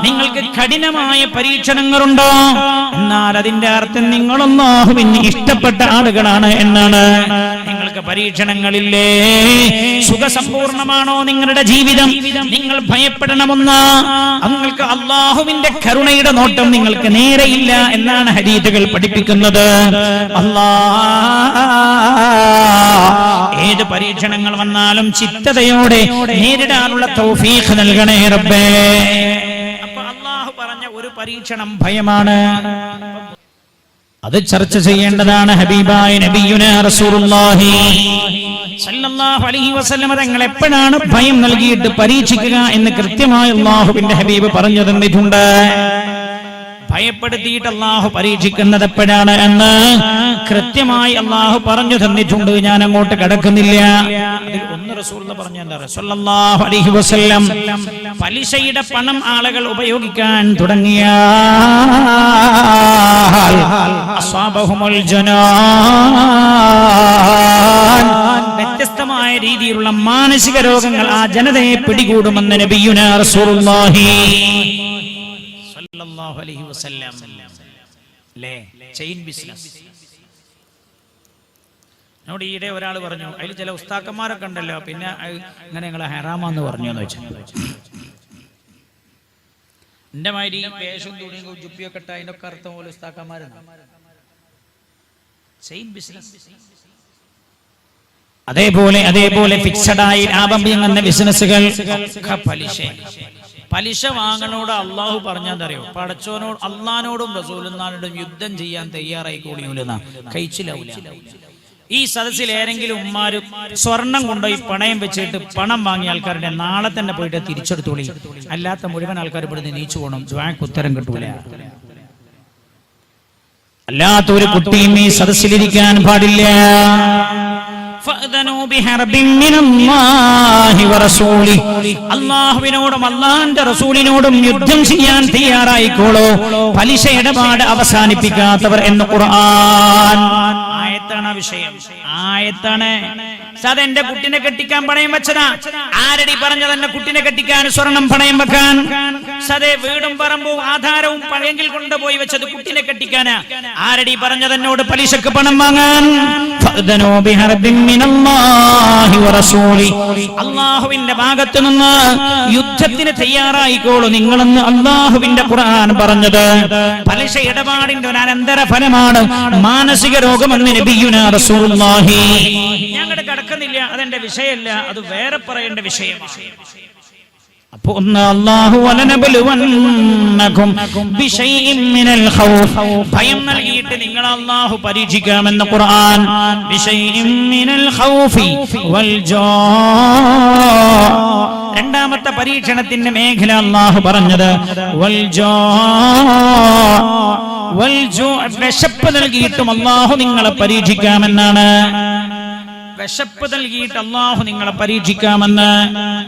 നിങ്ങൾക്ക് കഠിനമായ പരീക്ഷണങ്ങളുണ്ടോ? എന്നാൽ അതിന്റെ അർത്ഥം നിങ്ങൾ അല്ലാഹുവിന് ഇഷ്ടപ്പെട്ട ആളുകളാണ് എന്നാണ്. നിങ്ങൾക്ക് പരീക്ഷണങ്ങളില്ലേ? സുഖസമ്പൂർണമാണോ നിങ്ങളുടെ ജീവിതം? നിങ്ങൾ ഭയപ്പെടണമെന്ന് നിങ്ങൾക്ക് അല്ലാഹുവിന്റെ കരുണയുടെ നോട്ടം നിങ്ങൾക്ക് നേരെയില്ല എന്നാണ് ഹദീസുകൾ പഠിപ്പിക്കുന്നത്. ഏത് പരീക്ഷണങ്ങൾ വന്നാലും ചിത്തതയോടെ നേരിടാനുള്ള തൗഫീഖ് നൽകണേ റബ്ബേ. പറഞ്ഞ ഒരു പരീക്ഷണം ഭയമാണ്. അത് ചർച്ച ചെയ്യേണ്ടതാണ്. ഹബീബായ നബിയുനാ റസൂലുള്ളാഹി സല്ലല്ലാഹു അലൈഹി വസല്ലം തങ്ങൾ എപ്പോഴാണ് ഭയം നൽകിയിട്ട് പരീക്ഷിക്കുക എന്ന് കൃത്യമായി അല്ലാഹുവിന്റെ ഹബീബ് പറഞ്ഞു തന്നിട്ടുണ്ട്. ഭയപ്പെടുത്തിയിട്ട് അല്ലാഹു പരീക്ഷിക്കുന്നത് എപ്പോഴാണ് എന്ന് കൃത്യമായി അല്ലാഹു പറഞ്ഞു തന്നിട്ടുണ്ട്. ഞാൻ അങ്ങോട്ട് കടക്കുന്നില്ല. അതിൽ ഒന്ന് റസൂലുള്ളാഹി പറഞ്ഞത് സല്ലല്ലാഹു അലൈഹി വസല്ലം, പലിശയുടെ പണം ആളുകൾ ഉപയോഗിക്കാൻ തുടങ്ങിയാൽ അസ്വാബഹുൽ ജനാൻ, വ്യത്യസ്തമായ രീതിയിലുള്ള മാനസിക രോഗങ്ങൾ ആ ജനതയെ പിടികൂടുമെന്ന് നബിയുനാ റസൂലുള്ളാഹി സല്ലല്ലാഹു അലൈഹി വസല്ലം. Chain business. എന്നോട് ഈയിടെ ഒരാൾ പറഞ്ഞു, അതിൽ ചില ഉസ്താക്കന്മാരൊക്കെ ഉണ്ടല്ലോ, പിന്നെ ഇങ്ങനെ നിങ്ങളെ ഹറാമാന്ന് പറഞ്ഞു എന്ന് വെച്ചാൽ എന്റെ മാതിരി പേശും തുണിയും ജുപ്പിയൊക്കെ ഇട്ട അതിനൊക്കെ അർത്ഥം പോലെ ഉസ്താക്കന്മാരാണ്. Chain business. അതേപോലെ ഫിക്സഡായി ലാഭം എന്ന ബിസിനസ്സുകൾ. പലിശ വാങ്ങനോട് അള്ളാഹു പറഞ്ഞാന്തറിയോ? പടച്ചോനോട്, അള്ളാനോടും റസൂലുള്ളാഹിനോടും യുദ്ധം ചെയ്യാൻ തയ്യാറായി കൂടിയൂലെന്നാ, കഴിച്ചിലാവൂല. ഈ സദസ്സിൽ ഏതെങ്കിലും ഉമ്മാര് സ്വർണം കൊണ്ടുപോയി പണയം വെച്ചിട്ട് പണം വാങ്ങിയ ആൾക്കാരുടെ നാളെ തന്നെ പോയിട്ട് തിരിച്ചെടുത്തോളി, അല്ലാത്ത മുഴുവൻ ആൾക്കാർ ഇവിടുന്ന് നീച്ചു പോകണം, ദുആക്ക് ഉത്തരം കിട്ടൂല. അല്ലാത്തൊരു കുട്ടിയും ഈ സദസ്സിലിരിക്കാൻ പാടില്ല. അല്ലാഹുവിനോടും അല്ലാഹുവിന്റെ റസൂലിനോടും യുദ്ധം ചെയ്യാൻ തയ്യാറായിക്കോളൂ. പലിശ ഇടപാട് അവസാനിപ്പിക്കാത്തവർ എന്ന് ഖുർആൻ. ആയത്താണ് വിഷയം, ആയത്താണ്. എന്റെ കുട്ടിനെ കെട്ടിക്കാൻ പണയം വെച്ചതാ. ആരടി പറഞ്ഞത് എന്റെ കുട്ടിനെ കെട്ടിക്കാൻ സ്വർണം പണയം വെക്കാൻ? സതേ വീടും പറമ്പും ആധാരവും പഴയെങ്കിൽ കൊണ്ടുപോയി വെച്ചത് കുട്ടിനെ കെട്ടിക്കാനാ. ആരടി പറഞ്ഞത് എന്നോട് പലിശക്ക് പണം വാങ്ങാൻ? അല്ലാഹുവിന്റെ ഭാഗത്തു നിന്ന് യുദ്ധത്തിന് തയ്യാറായിക്കോളൂ നിങ്ങളെന്ന് അല്ലാഹുവിന്റെ ഖുർആൻ പറഞ്ഞത്. പലിശ ഇടപാടിന്റെ ഒരു അനന്തര ഫലമാണ് മാനസിക രോഗമെന്ന് നബിയുനാ റസൂലുള്ളാഹി. ഞങ്ങളുടെ കടക്കുന്നില്ല, അതെന്റെ വിഷയമല്ല, അത് വേറെ പറയേണ്ട വിഷയമാണ്. അപ്പോ അല്ലാഹു വലനബലുവന്നകും ബിശൈഇൻ മിനൽ ഖൗഫ്, ഭയം നൽകിയിട്ട് നിങ്ങൾ അല്ലാഹു പരീക്ഷിക്കാമെന്ന് ഖുർആൻ. ബിശൈഇൻ മിനൽ ഖൗഫി വൽ ജാ. രണ്ടാമത്തെ പരീക്ഷണത്തിന്റെ മേഖല അല്ലാഹു പറഞ്ഞത് വൽ ജാ വിശപ്പ് നൽകിയിട്ടും അല്ലാഹു നിങ്ങളെ പരീക്ഷിക്കാമെന്നാണ്. വിശപ്പ് നൽകിയിട്ട് അല്ലാഹു നിങ്ങളെ പരീക്ഷിക്കാമെന്ന്.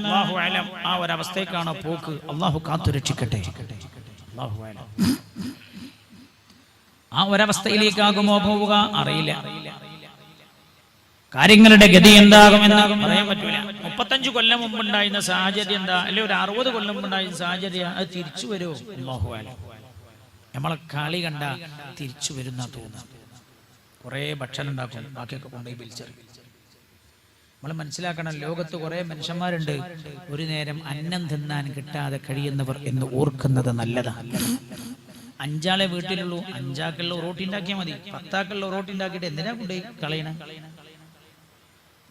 അല്ലാഹു അലം. ആ ഒരവസ്ഥയ്ക്കാണ് പോക്ക്. അല്ലാഹു കാത്തുരക്ഷിക്കട്ടെ. അല്ലാഹു അലം. ആ ഒരവസ്ഥയിലേക്കാകുമോ പോവുക അറിയില്ല. കാര്യങ്ങളുടെ ഗതി എന്താകുമെന്ന് പറയാൻ പറ്റൂല. 35 കൊല്ലം മുമ്പുണ്ടായിരുന്ന സാഹചര്യം എന്താ, അല്ലെ ഒരു 60 കൊല്ലം മുമ്പുണ്ടായിരുന്ന സാഹചര്യം അത് തിരിച്ചു വരുമോ? അല്ലാഹു അലം. നമ്മളെ കളി കണ്ട തിരിച്ചു വരുന്ന തോന്നുന്നു. കുറെ ഭക്ഷണം ഉണ്ടാക്കും, ബാക്കിയൊക്കെ കൊണ്ടുപോയി വിളിച്ചറിയും. നമ്മൾ മനസ്സിലാക്കണം, ലോകത്ത് കുറെ മനുഷ്യന്മാരുണ്ട് ഒരു നേരം അന്നം തിന്നാൻ കിട്ടാതെ കഴിയുന്നവർ എന്ന് ഓർക്കുന്നത് നല്ലതാണ്. 5 ആളെ വീട്ടിലുള്ളൂ, 5 ആൾക്കുള്ള റോട്ടി ഉണ്ടാക്കിയാൽ മതി. 10 ആൾക്കുള്ള റോട്ടി ഉണ്ടാക്കിയിട്ട് എന്തിനാ കൊണ്ടുപോയി കളയണ?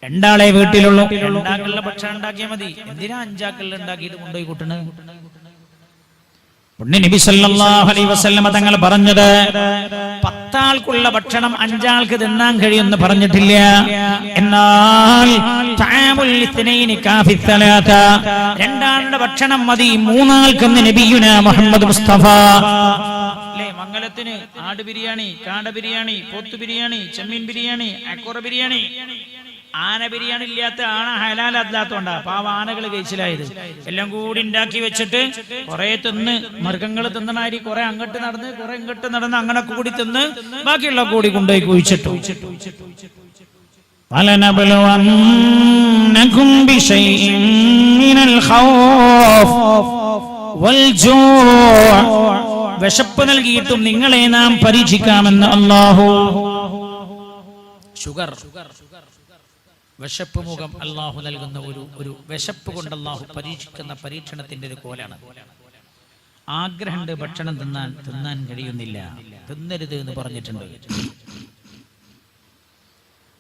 2 ആളെ വീട്ടിലുള്ളൂ, 2 ആൾക്കുള്ള ഭക്ഷണം ഉണ്ടാക്കിയാൽ മതി. എന്തിനാ 5 ആൾക്കുള്ള ഉണ്ടാക്കിയിട്ട് കൊണ്ടുപോയി കൂട്ടണ? നബി സല്ലല്ലാഹു അലൈഹി വസല്ലം തങ്ങൾ പറഞ്ഞത് 10 ആൾക്കുള്ള ഭക്ഷണം 5 ആൾക്ക് തിന്നാൻ കഴിയുമെന്ന് പറഞ്ഞിട്ടില്ല. എന്നാൽ 2 ആളുടെ ഭക്ഷണം മതി 3 ആൾക്കെന്ന് നബിയുനാ മുഹമ്മദ് മുസ്തഫ. അല്ലേ, മംഗലത്തിന് ആട് ബിരിയാണി, കാട ബിരിയാണി, പോത്ത് ബിരിയാണി, ചെമ്മീൻ ബിരിയാണി, അക്കോറ ബിരിയാണി. ആന ബിരിയാണി ഇല്ലാത്ത ആന ഹലാലല്ലാത്തോണ്ടാ പാവ ആനകൾ കഴിച്ചിലായത്. എല്ലാം കൂടി ഉണ്ടാക്കി വെച്ചിട്ട് കുറെ തിന്ന്, മൃഗങ്ങൾ തിന്നമാതിരി കുറെ അങ്ങോട്ട് നടന്ന് കുറെ ഇങ്ങോട്ട് നടന്ന് അങ്ങനെ കൂടി തിന്ന് ബാക്കിയുള്ള കൂടി കൊണ്ടുപോയി കുഴിച്ചിട്ടു. فَلَنَبْلُوَنَّكُمْ بِشَيْءٍ مِّنَ الْخَوْفِ وَالْجُوعِ. വിശപ്പ് നൽകിയിട്ടും നിങ്ങളെ നാം പരീക്ഷിക്കാമെന്ന് അല്ലാഹു. ഷുഗർ, വിശപ്പ് മുഖം അല്ലാഹു നൽകുന്ന ഒരു വിശപ്പ് കൊണ്ട് അല്ലാഹു പരീക്ഷിക്കുന്ന പരീക്ഷണത്തിന്റെ ഒരു കോലാണ്. ആഗ്രഹമുണ്ട് ഭക്ഷണം തിന്നാൻ കഴിയുന്നില്ല, തിന്നരുത് എന്ന് പറഞ്ഞിട്ടുണ്ട്.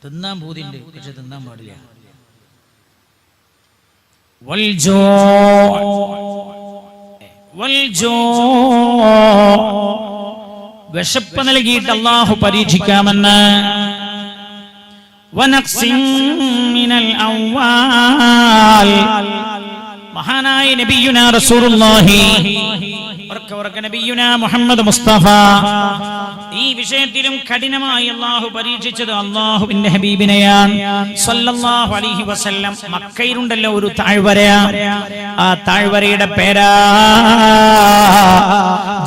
തിന്നാൻ പൂതിയുണ്ട്, പക്ഷെ തിന്നാൻ പാടില്ല. വിശപ്പ് നൽകിയിട്ട് അല്ലാഹു പരീക്ഷിക്കാമെന്ന്. മഹാനായ നബിയുനാ റസൂലുള്ളാഹി നബിയുനാ മുഹമ്മദ് മുസ്തഫ ഈ വിഷയത്തിലും കഠിനമായി അല്ലാഹു പരീക്ഷിച്ചത് അല്ലാഹുവിന്റെ ഹബീബിനെയാണ് സല്ലല്ലാഹു അലൈഹി വസല്ലം. മക്കയിലുണ്ടല്ലോ ഒരു താഴ്വര, ആ താഴ്വരയുടെ പേരാ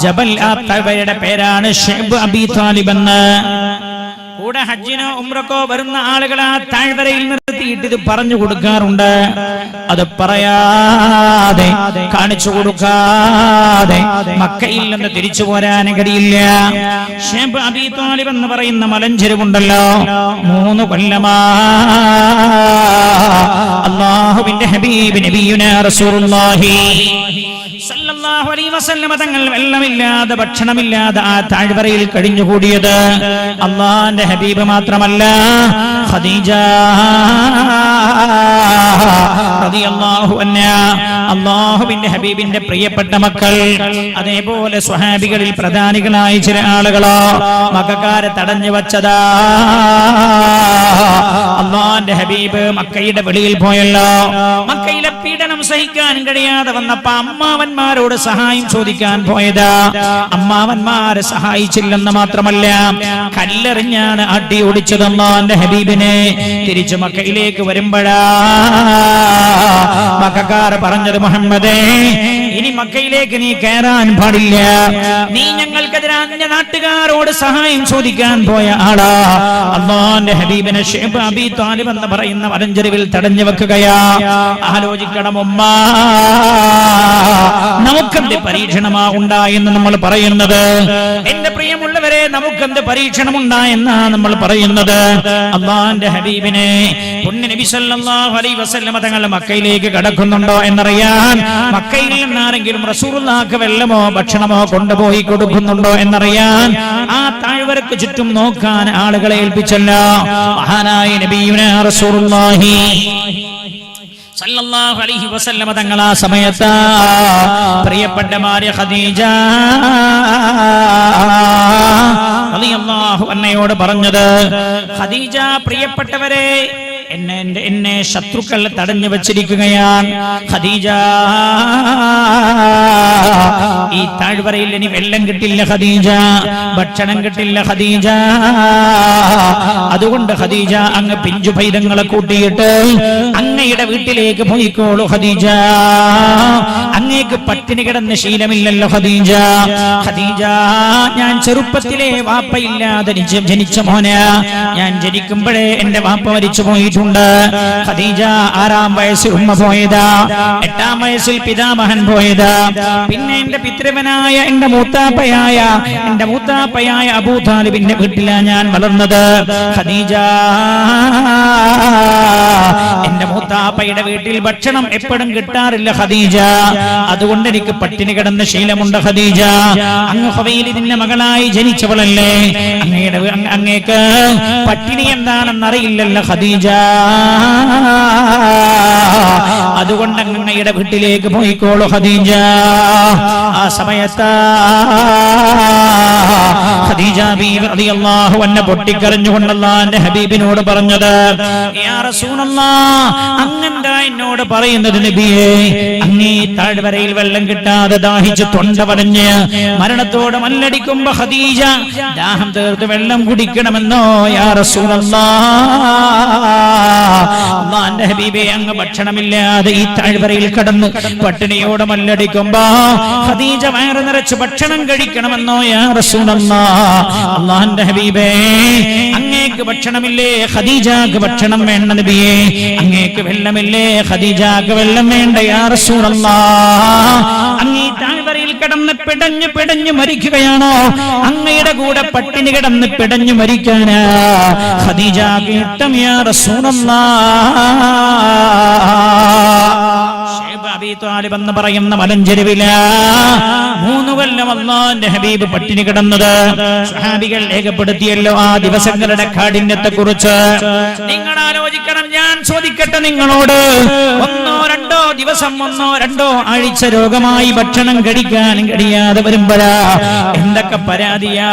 ജബൽ. ആ താഴ്വരയുടെ പേരാണ് ഷൈബ് അബി താലിബ് എന്ന്. കൂടെ ഹജ്ജിനോ ഉംറക്കോ വരുന്ന ആളുകൾ ആ താഴ്വരയിൽ നിർത്തിയിട്ട് ഇത് പറഞ്ഞു കൊടുക്കാറുണ്ട്. അത് പറയാതെ, കാണിച്ചു കൊടുക്കാതെ മക്കയിൽ നിന്ന് തിരിച്ചു പോരാൻ കഴിയില്ല. ഷൈബ് അബി താലിബ് എന്ന് പറയുന്ന മലഞ്ചെരുവുണ്ടല്ലോ, 3 കൊല്ലമാ അല്ലാഹുവിന്റെ ഹബീബ് നബിയുനാ റസൂലുള്ളാഹി സല്ലല്ലാഹു അലൈഹി വസല്ലം തങ്ങൾ വെള്ളമില്ലാതെ ഭക്ഷണമില്ലാതെ ആ താഴ്വരയിൽ കഴിഞ്ഞുകൂടിയത്. അല്ലാഹുവിന്റെ ഹബീബ് മാത്രമല്ല, ഖദീജ റളിയല്ലാഹു അൻഹാ അല്ലാഹുവിന്റെ ഹബീബിന്റെ പ്രിയപ്പെട്ട മക്കൾ, അതേപോലെ സ്വഹാബികളിൽ പ്രധാനികളായ ചില ആളുകളോ മക്കക്കാരെ തടഞ്ഞു വച്ചതാ. അല്ലാഹുവിന്റെ ഹബീബ് മക്കയുടെ വെളിയിൽ പോയല്ലോ. മക്കയിലെ പീഡനം സഹിക്കാൻ കഴിയാതെ വന്നപ്പോ അമ്മാവന്മാരോട് സഹായം ചോദിക്കാൻ പോയതാ. അമ്മാവന്മാരെ സഹായിച്ചില്ലെന്ന് മാത്രമല്ല, കല്ലെറിഞ്ഞാണ് അടി ഓടിച്ചത് അല്ലാഹുവിന്റെ ഹബീബിനെ. തിരിച്ചു മക്കയിലേക്ക് വരുമ്പോഴാ മക്കക്കാർ പറഞ്ഞത്, മുഹമ്മദേ, ഇനി മക്കയിലേക്ക് നീ കയറാൻ പാടില്ല. നീ ഞങ്ങൾക്കെതിരെ അന്യ നാട്ടുകാരോട് സഹായം ചോദിക്കാൻ പോയ ആളാ. അല്ലാഹുവിന്റെ ഹബീബിനെ ഷൈബ് അബി താലിബ് എന്ന് പറയുന്ന മലഞ്ചെരുവിൽ തടഞ്ഞു വെക്കുകയാ. ആലോചിക്കണം ഉമ്മ, നമുക്കെന്ത് പരീക്ഷണമാ ഉണ്ടായെന്ന് നമ്മൾ പറയുന്നത്? എന്റെ പ്രിയമുള്ളവരെ, നമുക്കെന്ത് പരീക്ഷണം ഉണ്ടായെന്നാ നമ്മൾ പറയുന്നത്? അല്ലാഹുവിന്റെ ഹബീബിനെ നബി സല്ലല്ലാഹു അലൈഹി വസല്ലം തങ്ങൾ മക്കയിലേക്ക് കടക്കുന്നുണ്ടോ എന്നറിയാൻ, മക്കയിൽ നിന്നാരെങ്കിലും റസൂലുള്ളാഹിക്ക് വെള്ളമോ ഭക്ഷണമോ കൊണ്ടുപോയി കൊടുക്കുന്നുണ്ടോ എന്നറിയാൻ ആ താഴ്വരക്ക് ചുറ്റും നോക്കാൻ ആളുകളെ ഏൽപ്പിച്ചല്ലോ. മഹാനായ നബിയുനാ റസൂലുള്ളാഹി സല്ലല്ലാഹു അലൈഹി വസല്ലം തങ്ങൾ ആ സമയത്ത് പ്രിയപ്പെട്ട ഭാര്യ ഖദീജ റളിയല്ലാഹു അൻഹയോട് പറഞ്ഞത്, ഖദീജ, പ്രിയപ്പെട്ടവരെ, എന്നെ ശത്രുക്കൾ തടഞ്ഞു വെച്ചിരിക്കുകയാണ്. ഖദീജ, ഈ താഴ്വരയിൽ ഇനി വെള്ളം കിട്ടില്ല ഖദീജ, ഭക്ഷണം കിട്ടില്ല ഖദീജ. അതുകൊണ്ട് ഖദീജ അങ്ങ് പിഞ്ചു പൈതങ്ങളെ കൂട്ടിയിട്ട് അങ്ങയുടെ വീട്ടിലേക്ക് പോയിക്കോളൂ ഖദീജ. അങ്ങേക്ക് പട്ടിണി കിടന്ന് ശീലമില്ലല്ലോ ഖദീജ. ഖദീജ, ഞാൻ ചെറുപ്പത്തിലെ വാപ്പയില്ലാതെ ജനിച്ച മോന. ഞാൻ ജനിക്കുമ്പോഴേ എന്റെ വാപ്പ മരിച്ചു പോയിട്ടുണ്ട്. ഖദീജ 6-ാം വയസ്സിൽ ഉമ്മ പോയതാ, 8-ാം വയസ്സിൽ പിതാമഹൻ പോയതാ. പിന്നെ എന്റെ പിതൃവനായ എന്റെ മൂത്താപ്പയായ അബൂ താലിബിന്റെ വീട്ടിലാണ് ഞാൻ വളർന്നത്. ഖദീജ, എന്റെ മൂത്താപ്പയുടെ വീട്ടിൽ ഭക്ഷണം എപ്പോഴും കിട്ടാറില്ല ഖദീജ. അതുകൊണ്ട് എനിക്ക് പട്ടിണി കിടന്ന ശീലമുണ്ട് ഖദീജ. അങ്ങ് ഖുവൈലിദിന്റെ മകളായി ജനിച്ചവളല്ലേ, അങ്ങേക്ക് പട്ടിണി എന്താണെന്നറിയില്ലല്ലോ ഖദീജ. അതുകൊണ്ട് അങ്ങയുടെ വീട്ടിലേക്ക് പോയിക്കോളൂ ഖദീജ. ആ സമയത്ത് ഖദീജ ബീവി റളിയല്ലാഹു അൻഹ പൊട്ടിക്കരഞ്ഞുകൊണ്ട് അല്ലാഹുവിന്റെ ഹബീബിനോട് പറഞ്ഞത്, യാ റസൂലല്ലാഹ്, അങ്ങെന്താ എന്നോട് പറയുന്നത് നബിയേ? അങ്ങേ താഴ്വരയിൽ വെള്ളം കിട്ടാതെ ദാഹിച്ച് തൊണ്ട വരഞ്ഞ് മരണത്തോട് മല്ലടിക്കുമ്പോ ഖദീജ ദാഹം തീർത്ത് വെള്ളം കുടിക്കണമെന്നോ യാ റസൂലല്ലാഹ്? അല്ലാഹുവിന്റെ ഹബീബേ, അങ്ങ് ഭക്ഷണമില്ലാതെ ഈ താഴ്വരയിൽ കടന്ന് പട്ടിണിയോട് മല്ലടിക്കുമ്പോ ഖദീജ വയറ് നിറച്ച് ഭക്ഷണം കഴിക്കണമെന്നോ യാ റസൂലല്ലാഹ്? അല്ലാഹുവിന്റെ ഹബീബേ, അങ്ങേക്ക് ഭക്ഷണമില്ലേ, ഖദീജക്ക് ഭക്ഷണം വേണ്ട നബിയേ. അങ്ങേക്ക് വെള്ളമില്ലേ, ഖദീജക്ക് വെള്ളം വേണ്ട യാ റസൂലല്ലാഹ്. അങ്ങ് ഈ താഴ്വരയിൽ കിടന്ന് പിടഞ്ഞു മരിക്കുകയാണോ? അങ്ങയുടെ കൂടെ പട്ടിണി കിടന്ന് പിടഞ്ഞു മരിക്കാനാ ഖദീജക്ക് ഇഷ്ടം യാ റസൂലല്ലാഹ്? അബീ ത്വാലിബ് എന്ന് പറയുന്ന മലഞ്ചെരുവില 3 കൊല്ലം അല്ലാഹുവിന്റെ ഹബീബ് പട്ടിണി കിടന്നത് സ്വഹാബികൾ രേഖപ്പെടുത്തിയല്ലോ ആ ദിവസങ്ങളുടെ കാഠിന്യത്തെ കുറിച്ച്. നിങ്ങൾ ആലോചിക്കണം. ഞാൻ ചോദിക്കട്ടെ നിങ്ങളോട്, 1-2 ദിവസം 1-2 ആഴ്ച രോഗമായി ഭക്ഷണം കഴിക്കാൻ കഴിയാതെ വരുമ്പോഴാ എന്തൊക്കെ പരാതിയാ.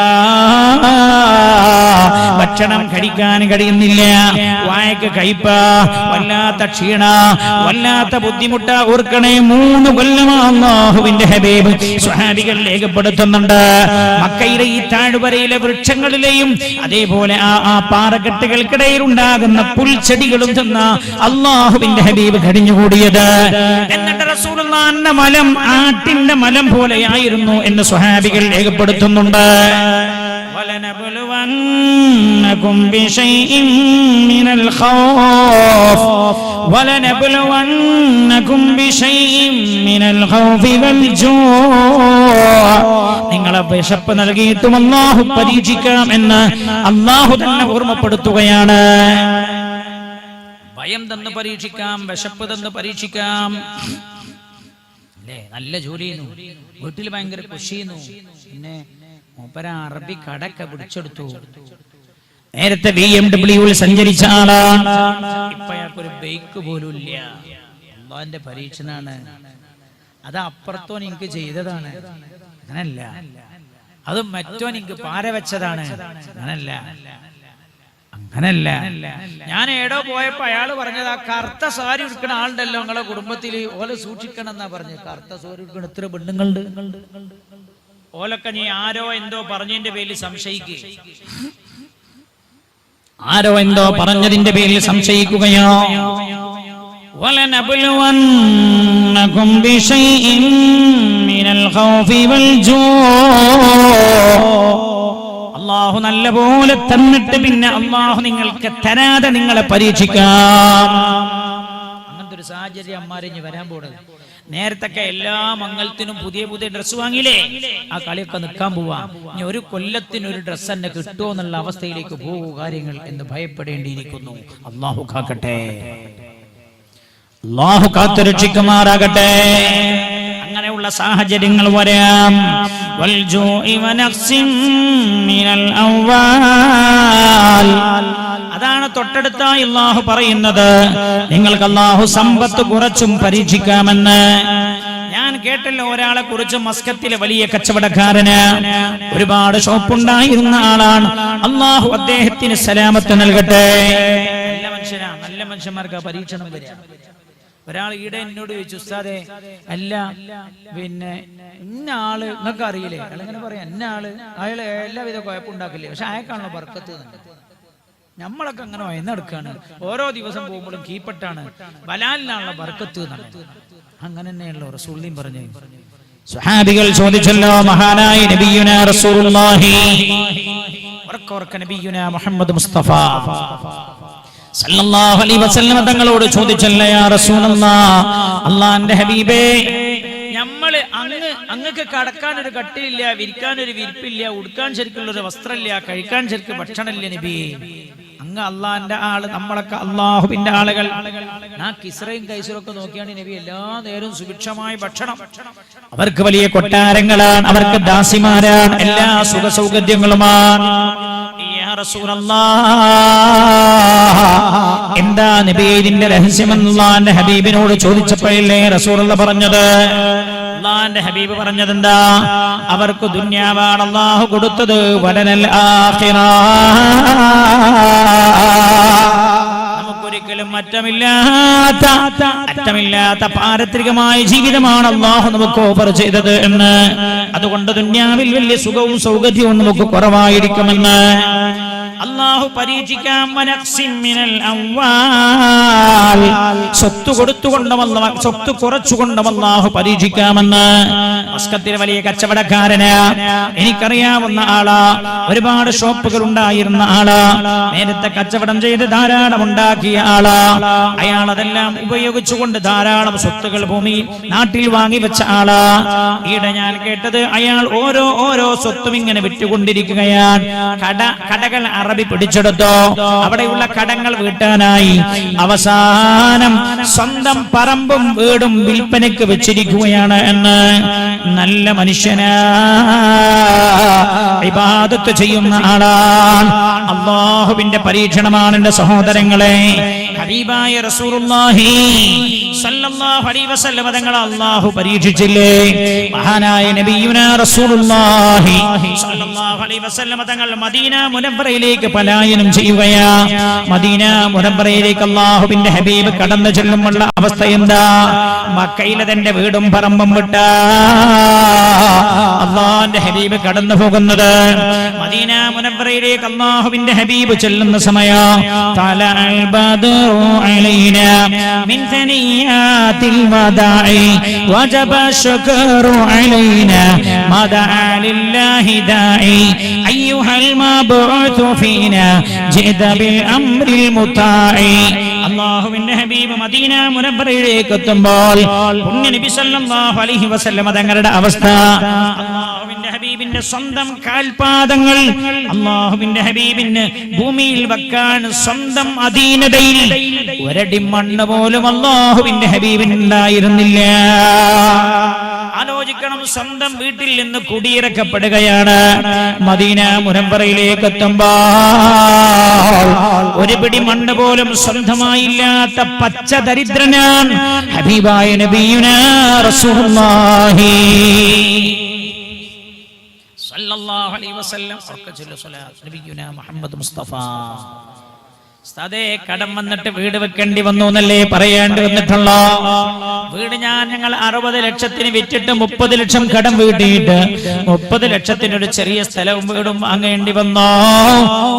ഭക്ഷണം കഴിക്കാൻ കഴിയുന്നില്ല, വായക്ക് കയ്പ, വല്ലാത്ത ക്ഷീണ, വല്ലാത്ത ബുദ്ധിമുട്ട. ഓർക്കണേ, 3 കൊല്ലമാ അല്ലാഹുവിന്റെ ഹബീബ് സ്വഹാബികൾ രേഖപ്പെടുത്തുന്നുണ്ട്. മക്കയിലെ ഈ താഴ്വരയിലെ വൃക്ഷങ്ങളിലെയും അതേപോലെ ആ പാറക്കെട്ടുകൾക്കിടയിൽ ഉണ്ടാകുന്ന പുൽച്ചെടികളും തിന്ന അല്ലാഹുവിന്റെ ഹബീബ് കഴിഞ്ഞുകൂടിയത്. എന്നിട്ട് റസൂലുള്ളാഹിന്റെ മലം ആട്ടിന്റെ മലം പോലെയായിരുന്നു എന്ന് സ്വഹാബികൾ രേഖപ്പെടുത്തുന്നുണ്ട്. ولنبلونكم بشيء من الخوف والجوع. നിങ്ങളെ വിശപ്പ് നൽകിയിട്ടും അല്ലാഹു പരീക്ഷിക്കാം എന്ന് അല്ലാഹു തന്നെ ഓർമ്മപ്പെടുത്തുകയാണ്. ഭയം തന്ന് പരീക്ഷിക്കാം, വിശപ്പ് തന്ന് പരീക്ഷിക്കാം. അല്ലേ, നല്ല ജോലി ചെയ്യുന്നു, വീട്ടിൽ ഭയങ്കര ഖുഷിയുന്നു, പിന്നെ മൂപ്പര അറബി കടക്കെ പിടിച്ചെടുത്തു. നേരത്തെ BMW സഞ്ചരിച്ച ആളാണ്, ഇപ്പൊ അയാൾക്കൊരു ബൈക്ക് പോലും ഇല്ല. അല്ലാഹുവിന്റെ പരീക്ഷണാണ്. അത് അപ്പുറത്തോ എനിക്ക് ചെയ്തതാണ്, അങ്ങനല്ല. അത് മറ്റോ എനിക്ക് പാര വെച്ചതാണ്, അങ്ങനല്ല. ഞാൻ എടോ പോയപ്പോ അയാള് പറഞ്ഞത്, ആ കറുത്ത സാരി ഉടുക്കുന്ന ആളുണ്ടല്ലോ നിങ്ങളെ കുടുംബത്തില്, ഓലെ സൂക്ഷിക്കണം എന്നാ പറഞ്ഞു. കറുത്ത സാരി ഉടുക്കുന്ന എത്ര പെണ്ണുങ്ങളുണ്ട്. ഓലൊക്കെ നീ ആരോ എന്തോ പറഞ്ഞതിന്റെ പേരിൽ സംശയിക്കുക, ആരോ എന്തോ പറഞ്ഞതിന്റെ പേരിൽ സംശയിക്കുകയോ. وَلَنَبْلُوَنَّكُمْ بِشَيْءٍ مِّنَ الْخَوْفِ وَالْجُوعِ. അല്ലാഹു നല്ലപോലെ തന്നിട്ട് പിന്നെ അല്ലാഹു നിങ്ങൾക്ക് തരാതെ നിങ്ങളെ പരീക്ഷിക്കാം. അങ്ങനത്തെ ഒരു സാഹചര്യം അമ്മാരിഞ്ഞ് വരാൻ പോണത്. നേരത്തൊക്കെ എല്ലാ മംഗലത്തിനും പുതിയ ഡ്രസ്സ് വാങ്ങിയില്ലേ, ആ കളിയൊക്കെ നിൽക്കാൻ പോവാ. ഇനി ഒരു കൊല്ലത്തിന് ഒരു ഡ്രസ്സ് തന്നെ കിട്ടുമോ എന്നുള്ള അവസ്ഥയിലേക്ക് പോകും കാര്യങ്ങൾ എന്ന് ഭയപ്പെടേണ്ടിയിരിക്കുന്നു. അല്ലാഹു കാക്കട്ടെ, അല്ലാഹു കാത്തുരക്ഷിക്കുമാറാകട്ടെ. അങ്ങനെയുള്ള സാഹചര്യങ്ങൾ വരാം. അതാണ് തൊട്ടടുത്തായി അല്ലാഹു പറയുന്നത്, നിങ്ങൾക്ക് അല്ലാഹു സമ്പത്ത് കുറച്ചും പരീക്ഷിക്കാമെന്ന്. ഞാൻ കേട്ടല്ലോ ഒരാളെ കുറിച്ച്, മസ്കത്തിലെ വലിയ കച്ചവടക്കാരന് ഒരുപാട് ഷോപ്പുണ്ടായിരുന്ന ആളാണ്. അല്ലാഹു അദ്ദേഹത്തിന് സലാമത്ത് നൽകട്ടെ. മനുഷ്യനാ, നല്ല മനുഷ്യന്മാർക്ക് ആ പരീക്ഷണം വരിക. ഒരാൾ ഈടെ എന്നോട് ചോദിച്ചു, ഉസ്താദേ അല്ല പിന്നെ ഇന്ന ആള് നിങ്ങൾക്ക് അറിയില്ലേ, അയാളിങ്ങനെ പറയാം ഇന്ന ആള് അയാൾ എല്ലാവിധ കുഴപ്പമുണ്ടാക്കില്ലേ, പക്ഷെ അയാൾക്കാണല്ലോ ബർക്കത്ത് തന്നെ. നമ്മളൊക്കെ അങ്ങനെ വയന്നെടുക്കാണ്, ഓരോ ദിവസം പോകുമ്പോഴും കീപ്പട്ടാണ്, ബലാലിനാണല്ലോ ബർക്കത്ത് എന്നാണ്. അങ്ങനെ തന്നെയല്ലോ റസൂലുള്ളാഹി പറഞ്ഞു. സ്വഹാബികൾ ചോദിച്ചല്ലോ, മഹാനായ നബിയുനാ റസൂലുള്ളാഹി നബിയുനാ മുഹമ്മദ് മുസ്തഫ സല്ലല്ലാഹു അലൈഹി വസല്ലം തങ്ങളോട് ചോദിച്ചല്ലോ, യാ റസൂലല്ലാഹ്, അല്ലാഹുവിന്റെ ഹബീബേ, നമ്മള് അങ്ങക്ക് കടക്കാൻ ഒരു കട്ടിലില്ല, വിരിക്കാൻ ഒരു വിരിപ്പില്ല, ഉടുക്കാൻ ശരിക്കുള്ള ഒരു വസ്ത്രമില്ല, കഴിക്കാൻ ശരിക്കും ഭക്ഷണമില്ല നബി. അങ്ങ് അള്ളാന്റെ ആള്, നമ്മളൊക്കെ അള്ളാഹുവിന്റെ ആളുകൾ. കിസ്റയും കൈസറും ഒക്കെ നോക്കിയാണ് നബി എല്ലാ നേരവും സുഭിക്ഷമായ ഭക്ഷണം. അവർക്ക് വലിയ കൊട്ടാരങ്ങളാണ്, അവർക്ക് ദാസിമാരാണ്, എല്ലാ സുഖ സൗകര്യങ്ങളുമാണ്. എന്താ നബി ഇതിന്റെ രഹസ്യമെന്ന് ഹബീബിനോട് ചോദിച്ചപ്പോഴല്ലേ റസൂലുള്ളാഹി പറഞ്ഞത്? അല്ലാഹുവിന്റെ ഹബീബ് പറഞ്ഞത് എന്താ? അവർക്ക് ദുനിയാവാണ് അല്ലാഹു കൊടുത്തത്, വലനൽ ആഖിറ, നമുക്കൊരിക്കലും അറ്റമില്ലാത്ത പാരത്രികമായ ജീവിതമാണ് അല്ലാഹു നമുക്ക് ഓഫർ ചെയ്തത് എന്ന്. അതുകൊണ്ട് ദുനിയാവിൽ വലിയ സുഖവും സൗകര്യവും നമുക്ക് കുറവായിരിക്കുമെന്ന് അല്ലാഹു പരീക്ഷിക്കാം. സ്വത്ത് കൊടുത്തുകൊണ്ടും സ്വത്ത് കുറച്ചുകൊണ്ടും അല്ലാഹു പരീക്ഷിക്കാമെന്ന്. മസ്കത്തിലെ വലിയ കച്ചവടക്കാരന്, എനിക്കറിയാവുന്ന ആളാ, ഒരുപാട് ഷോപ്പുകൾ ഉണ്ടായിരുന്ന ആളാ, നേരത്തെ കച്ചവടം ചെയ്ത് ധാരാളം ഉണ്ടാക്കിയ ആളാ. അയാൾ അതെല്ലാം ഉപയോഗിച്ചുകൊണ്ട് ധാരാളം സ്വത്തുകൾ ഭൂമിയിൽ നാട്ടിൽ വാങ്ങി വെച്ച ആളാ. ഈയിടെ ഞാൻ കേട്ടത് അയാൾ ഓരോ സ്വത്തും ഇങ്ങനെ വിറ്റുകൊണ്ടിരിക്കുകയാണ്. കടകൾ അറബി പിടിച്ചെടുത്തോ, അവിടെയുള്ള കടങ്ങൾ വീട്ടാനായി അവസാനം സ്വന്തം പറമ്പും വീടും വിൽപ്പനയ്ക്ക് വെച്ചിരിക്കുകയാണ് എന്ന്. നല്ല മനുഷ്യനാ, ഇബാദത്ത് ചെയ്യുന്ന ആളാണ്. അല്ലാഹുവിന്റെ പരീക്ഷണമാണ് എന്റെ സഹോദരങ്ങളെ. ഹബീബായ റസൂലുള്ളാഹി സ്വല്ലല്ലാഹു അലൈഹി വസല്ലം തങ്ങളെ അല്ലാഹു പരീക്ഷിച്ചില്ലേ? മഹാനായ നബിയുനാ റസൂലുള്ളാഹി സ്വല്ലല്ലാഹു അലൈഹി വസല്ലം തങ്ങൾ മദീന മുനവ്വറയിലേക്ക് പലായനം ചെയ്യുകയാ. മദീന മുനവ്വറയിലേക്ക് അല്ലാഹുവിന്റെ ഹബീബ് കടന്നു ചെല്ലുമ്പോൾ അവസ്ഥ എന്താ? മക്കയിലെ തന്റെ വീടും പറമ്പും വിട്ട അല്ലാഹുവിന്റെ ഹബീബ് കടന്നു പോകുന്നത് മദീന മുനവ്വറയിലേക്ക് അല്ലാഹുവിന്റെ ഹബീബ് ചെല്ലുന്ന സമയം തലഅൽ ബദ്റു അലൈനാ മിൻ സനിയാതിൽ വദാഇ വജബ ശുക്റു അലൈനാ മദഅ ലില്ലാഹി ദാഇ അയ്യുഹൽ മബ്ഊതു ഫീനാ ജിദ ബിൽ അംരിൽ മുതാഇ. അല്ലാഹുവിന്റെ ഹബീബ് മദീന മുനവ്വറയിലേക്ക് എത്തുമ്പോൾ പുണ്യ നബി സല്ലല്ലാഹു അലൈഹി വസല്ലം തങ്ങളുടെ അവസ്ഥ, അല്ലാഹുവിന്റെ ഹബീബിന്റെ സ്വന്തം കാൽപാദങ്ങൾ അല്ലാഹുവിന്റെ ഹബീബിന് ഭൂമിയിൽ വെക്കാൻ സ്വന്തം അധീനതയിൽ ഒരടി മണ്ണ് പോലും അല്ലാഹുവിന്റെ ഹബീബിന് ഉണ്ടായിരുന്നില്ല. ആലോചിക്കണം, സ്വന്തം വീട്ടിൽ നിന്ന് കുടിയിറക്കപ്പെടുകയാണ്. മദീന മുനവ്വറയിലേക്ക് എത്തുമ്പോൾ ഒരു പിടി മണ്ണ് പോലും സ്വന്തമായില്ലാത്ത പച്ച ദരിദ്രനാണ് ഹബീബായ നബിയുനാ റസൂലുള്ളാഹി സല്ലല്ലാഹു അലൈഹി വസല്ലം. നബിയുനാ മുഹമ്മദ് മുസ്തഫ. ഉസ്താദേ, കടം വന്നിട്ട് വീട് വെക്കേണ്ടി വന്നു എന്നല്ലേ പറയേണ്ടി വന്നിട്ടുള്ളോ? വീട് ഞങ്ങൾ 60 ലക്ഷത്തിന് വിറ്റിട്ട് 30 ലക്ഷം കടം വീട്ടിയിട്ട് 30 ലക്ഷത്തിനൊരു ചെറിയ സ്ഥലവും വീടും വാങ്ങേണ്ടി വന്നോ?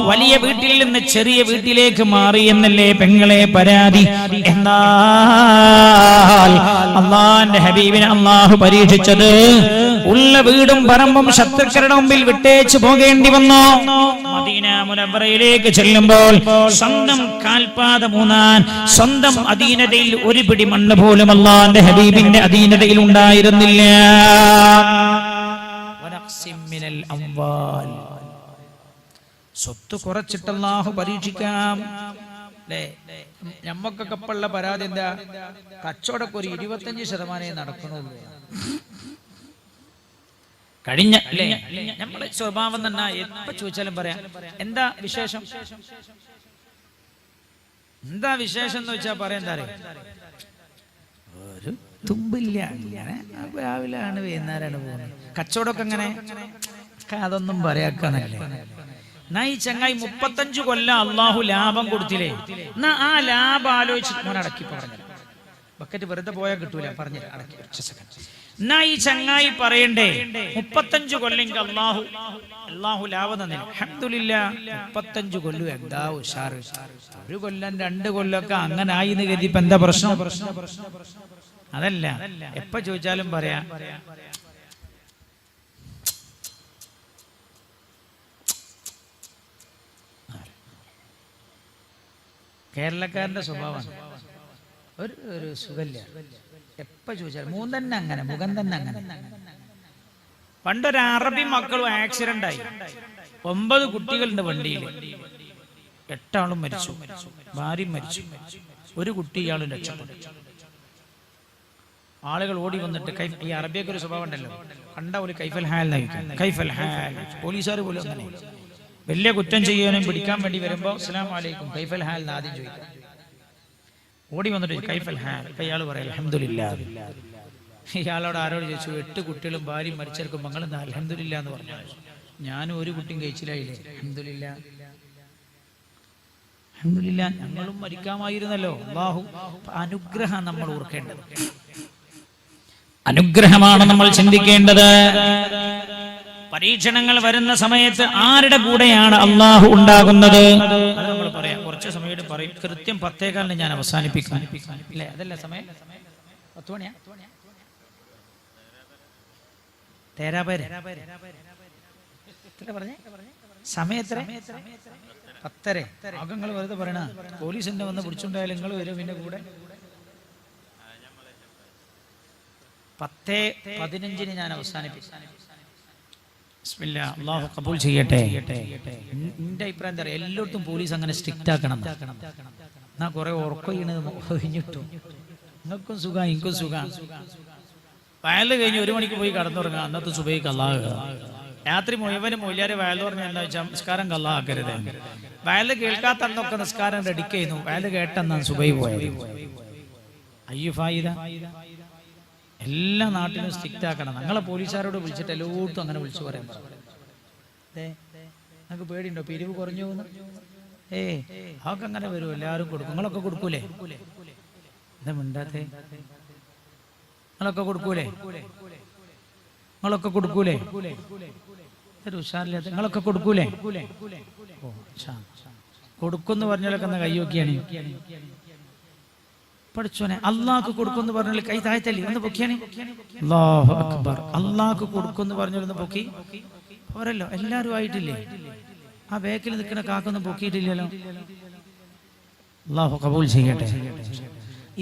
വലിയ വീട്ടിൽ നിന്ന് ചെറിയ വീട്ടിലേക്ക് മാറി എന്നല്ലേ പെങ്ങളെ പരാതി. എന്നാൽ അല്ലാഹുവിന്റെ ഹബീബിനെ അല്ലാഹു പരീക്ഷിച്ചത് ഉള്ള വീടും പറമ്പും ശത്രുക്കളുടെ മുമ്പിൽ വിട്ടേച്ചു പോകേണ്ടി വന്നു. മദീന മുനവ്വറയിലേക്ക് ചെല്ലുമ്പോൾ സ്വന്തം കാൽപാദം ഊന്നാൻ സ്വന്തം അധീനതയിൽ ഒരു പിടി മണ്ണ് പോലും അല്ലാഹുവിന്റെ ഹബീബിന്റെ അധീനതയിൽ ഉണ്ടായിരുന്നില്ല. സ്വത്ത് കുറച്ചിട്ട് അല്ലാഹു പരീക്ഷിക്കാം. ഞമ്മക്കൊക്കെ ഉള്ള പരാതി എന്താ? കച്ചവടമൊക്കെ ഒരു 25% നടക്കണുള്ളൂ. കഴിഞ്ഞ അല്ലേ നമ്മുടെ സ്വഭാവം തന്നെ എപ്പോ ചോദിച്ചാലും പറയാം, എന്താ വിശേഷം, എന്താ വിശേഷം എന്ന് വെച്ചാൽ പറയാൻ എന്താ ഒരു തുമ്പില്ല, രാവിലെ ആണ് വൈകുന്നേരമാണ് പോകുന്നത്. കച്ചവടമൊക്കെ അങ്ങനെ അതൊന്നും പറയാക്കാനല്ലേ. എന്നാ ഈ ചങ്ങായി 35 കൊല്ലം അള്ളാഹു ലാഭം കൊടുത്തില്ലേ, എന്നാ ആ ലാഭം ആലോചിച്ച് മോൻ അടക്കി പറഞ്ഞു. ബക്കറ്റ് വെറുതെ പോയാൽ കിട്ടൂല, പറഞ്ഞു അടക്കി. എന്നാ ഈ ചങ്ങായി പറയണ്ടേ 35 കൊല്ലെങ്കിൽ അള്ളാഹു ലാഭം തന്നെ. അൽഹംദുലില്ലാഹ് 35 കൊല്ലം എന്താ ഉഷാറ്. 1 കൊല്ലം 2 കൊല്ലമൊക്കെ അങ്ങനെ ആയി എന്ന് കരുതി ഇപ്പൊ എന്താ പ്രശ്നം? അതല്ല, എപ്പോ ചോദിച്ചാലും പറയാ കേരളക്കാരന്റെ സ്വഭാവമാണ്. ഒരു സുഖല്ല, എപ്പോ ചോദിച്ചാലും മുഖം തന്നെ അങ്ങനെ, മുഖം തന്നെ അങ്ങനെ. പണ്ടൊരു അറബി മക്കളും ആക്സിഡന്റ് ആയി, 9 കുട്ടികളുണ്ട് വണ്ടിയിൽ, 8 ആളും മരിച്ചു, ഭാര്യയും മരിച്ചു, ഒരു കുട്ടി ഇയാളും രക്ഷപ്പെട്ടു. ആളുകൾ ഓടി വന്നിട്ട് ഈ അറബിയൊക്കെ ഒരു സ്വഭാവം ഉണ്ടല്ലോ, കണ്ട ഒരു കൈഫൽ ഹാൽ കൈഫൽ ഹാൽ. പോലീസുകാർ പോലും അങ്ങനെ വലിയ കുറ്റം ചെയ്യാനും പിടിക്കാൻ വേണ്ടി വരുമ്പോ അസ്സലാമു അലൈക്കും കൈഫൽ ഹാൽ എന്ന് ആദ്യം ചോദിക്കും. ഓടി വന്നിട്ട് കൈഫൽ ഹാൽ. അപ്പൊ ഇയാൾ പറയാം അൽഹംദുലില്ലാഹ്. ഇയാളോട് ആരോട് ചോദിച്ചു, 8 കുട്ടികളും ഭാര്യയും മരിച്ചെടുക്കും മങ്ങൾ എന്താ അൽഹംദുലില്ലാഹ് എന്ന് പറഞ്ഞു. ഞാനും ഒരു കുട്ടിയും കഴിച്ചില്ലായില്ലേ, അൽഹംദുലില്ലാഹ് അൽഹംദുലില്ലാഹ്. ഞങ്ങളും മരിക്കാമായിരുന്നല്ലോ. അല്ലാഹു അനുഗ്രഹം നമ്മൾ ഓർക്കേണ്ടത്, അനുഗ്രഹമാണ് നമ്മൾ ചിന്തിക്കേണ്ടത്. പരീക്ഷണങ്ങൾ വരുന്ന സമയത്ത് ആരുടെ കൂടെയാണ് അള്ളാഹു ഉണ്ടാകുന്നത്? അത് നമ്മൾ പറയാം, കുറച്ച് സമയം പറയും. കൃത്യം 10:15 ഞാൻ അവസാനിപ്പിക്കാം അല്ലേ? അതല്ല സമയം 10 മണിയാ. തേരാപേര് പറഞ്ഞേ സമയം എത്ര? 10:30. നിങ്ങൾ വെറുതെ പറയണ പോലീസിന്റെ വന്ന് പിടിച്ചുണ്ടായാലും നിങ്ങൾ വരും പിന്നെ കൂടെ. 10:15 ഞാൻ അവസാനിപ്പിക്കും. ബിസ്മില്ലാ, അല്ലാഹു ഖബൂൽ ചെയ്യട്ടെ. എന്റെ അഭിപ്രായം എന്താ പറയുക, എല്ലായിടത്തും പോലീസ് അങ്ങനെ സ്ട്രിക്റ്റ് ആക്കണം. എന്നാ കുറെ ഉറക്കൊഴിഞ്ഞിട്ടു, നിങ്ങൾക്കും സുഖം എനിക്കും സുഖം. വയല് കഴിഞ്ഞ് 1 മണിക്ക് പോയി കടന്നുറങ്ങാം, അന്നത്തെ സുബഹിക്ക് അല്ലാഹു. രാത്രി മുഴുവനും മൊയ്യാര് വയൽ പറഞ്ഞ എന്താ വെച്ചാൽ നിസ്കാരം കള്ളാക്കരുത്. വയല് കേൾക്കാത്ത അന്നൊക്കെ നിസ്കാരം റെഡിക്ക് ചെയ്യുന്നു, വയല് കേട്ടെന്നാണ് സുബഹി പോയത്. അയ്യോ ഫായിദ. എല്ലാ നാട്ടിലും സ്ട്രിക്റ്റ് ആക്കണം. ഞങ്ങളെ പോലീസുകാരോട് വിളിച്ചിട്ട് എല്ലായിടത്തും അങ്ങനെ വിളിച്ചു പറയാൻ പറഞ്ഞു. നിങ്ങൾക്ക് പേടിയുണ്ടോ പിരിവ് കുറഞ്ഞു പോകുന്നു? അതൊക്കെ അങ്ങനെ വരും, എല്ലാവരും കൊടുക്കും. നിങ്ങളൊക്കെ കൊടുക്കൂലേ? എന്താ മിണ്ടാത്തെ? നിങ്ങളൊക്കെ കൊടുക്കൂലേ? നിങ്ങളൊക്കെ കൊടുക്കൂലേ? ഒരു ഉഷാറില്ലാത്ത നിങ്ങളൊക്കെ കൊടുക്കൂലേ? ഓ കൊടുക്കുമെന്ന് പറഞ്ഞാലൊക്കെ എന്നാ കൈ നോക്കിയാണ് പഠിച്ചോനെ. അള്ളാഹ്ക്ക് കൊടുക്കുമെന്ന് പറഞ്ഞാൽ കൈ താഴ്ത്തല്ലേ, ഒന്ന് പൊക്കിയാണ്. അല്ലാഹു അക്ബർ. അള്ളാഹ്ക്ക് കൊടുക്കുമെന്ന് പറഞ്ഞാലൊന്ന് പൊക്കി പോരല്ലോ. എല്ലാവരും ആയിട്ടില്ലേ? ആ ബേക്കിൽ നിൽക്കുന്ന കാക്കൊന്നും പൊക്കിയിട്ടില്ലല്ലോ. അല്ലാഹു കബൂൽ ചെയ്യട്ടെ.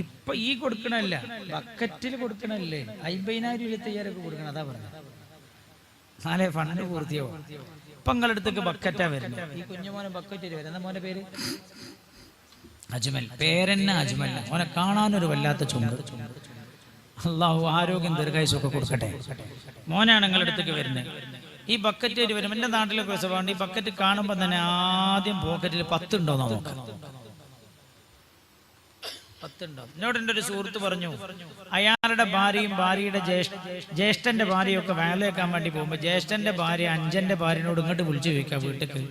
ഇപ്പൊ ഈ കൊടുക്കണല്ല, ബക്കറ്റിൽ കൊടുക്കണല്ലേ 50,000 25,000 കൊടുക്കണം. അതാ പറഞ്ഞത്. നാളെ ഫണ്ട് പൂർത്തിയോ. ഇപ്പൊ നിങ്ങളുടെ അടുത്തേക്ക് ബക്കറ്റാ വരുന്നത്. ഈ കുഞ്ഞുമോനെ ബക്കറ്റ് വരുന്ന മോന്റെ പേര് അജ്മൽ. പേരെന്നെ അജ്മൽ. അവനെ കാണാനൊരു വല്ലാത്ത ചുണ്ട്. അള്ളാഹു ആരോഗ്യം ദീർഘായുസ്സൊക്കെ കൊടുക്കട്ടെ. മോനാണ് നിങ്ങളുടെ അടുത്തേക്ക് വരുന്നത്. ഈ ബക്കറ്റ് വരും. എൻ്റെ നാട്ടിലൊക്കെ സ്വഭാവം, ഈ ബക്കറ്റ് കാണുമ്പോൾ തന്നെ ആദ്യം പോക്കറ്റിൽ 10 ഉണ്ടോ നോക്കാം. 10 ഉണ്ടോ? എന്നോട് എൻ്റെ ഒരു സുഹൃത്ത് പറഞ്ഞു, അയാളുടെ ഭാര്യയും ഭാര്യയുടെ ജ്യേഷ്ഠന്റെ ഭാര്യയും ഒക്കെ വേലയേക്കാൻ വേണ്ടി പോകുമ്പോൾ ജ്യേഷ്ഠന്റെ ഭാര്യ 5ന്റെ ഭാര്യനോട് ഇങ്ങോട്ട് വിളിച്ചു ചോദിക്കാം വീട്ടിലേക്ക്,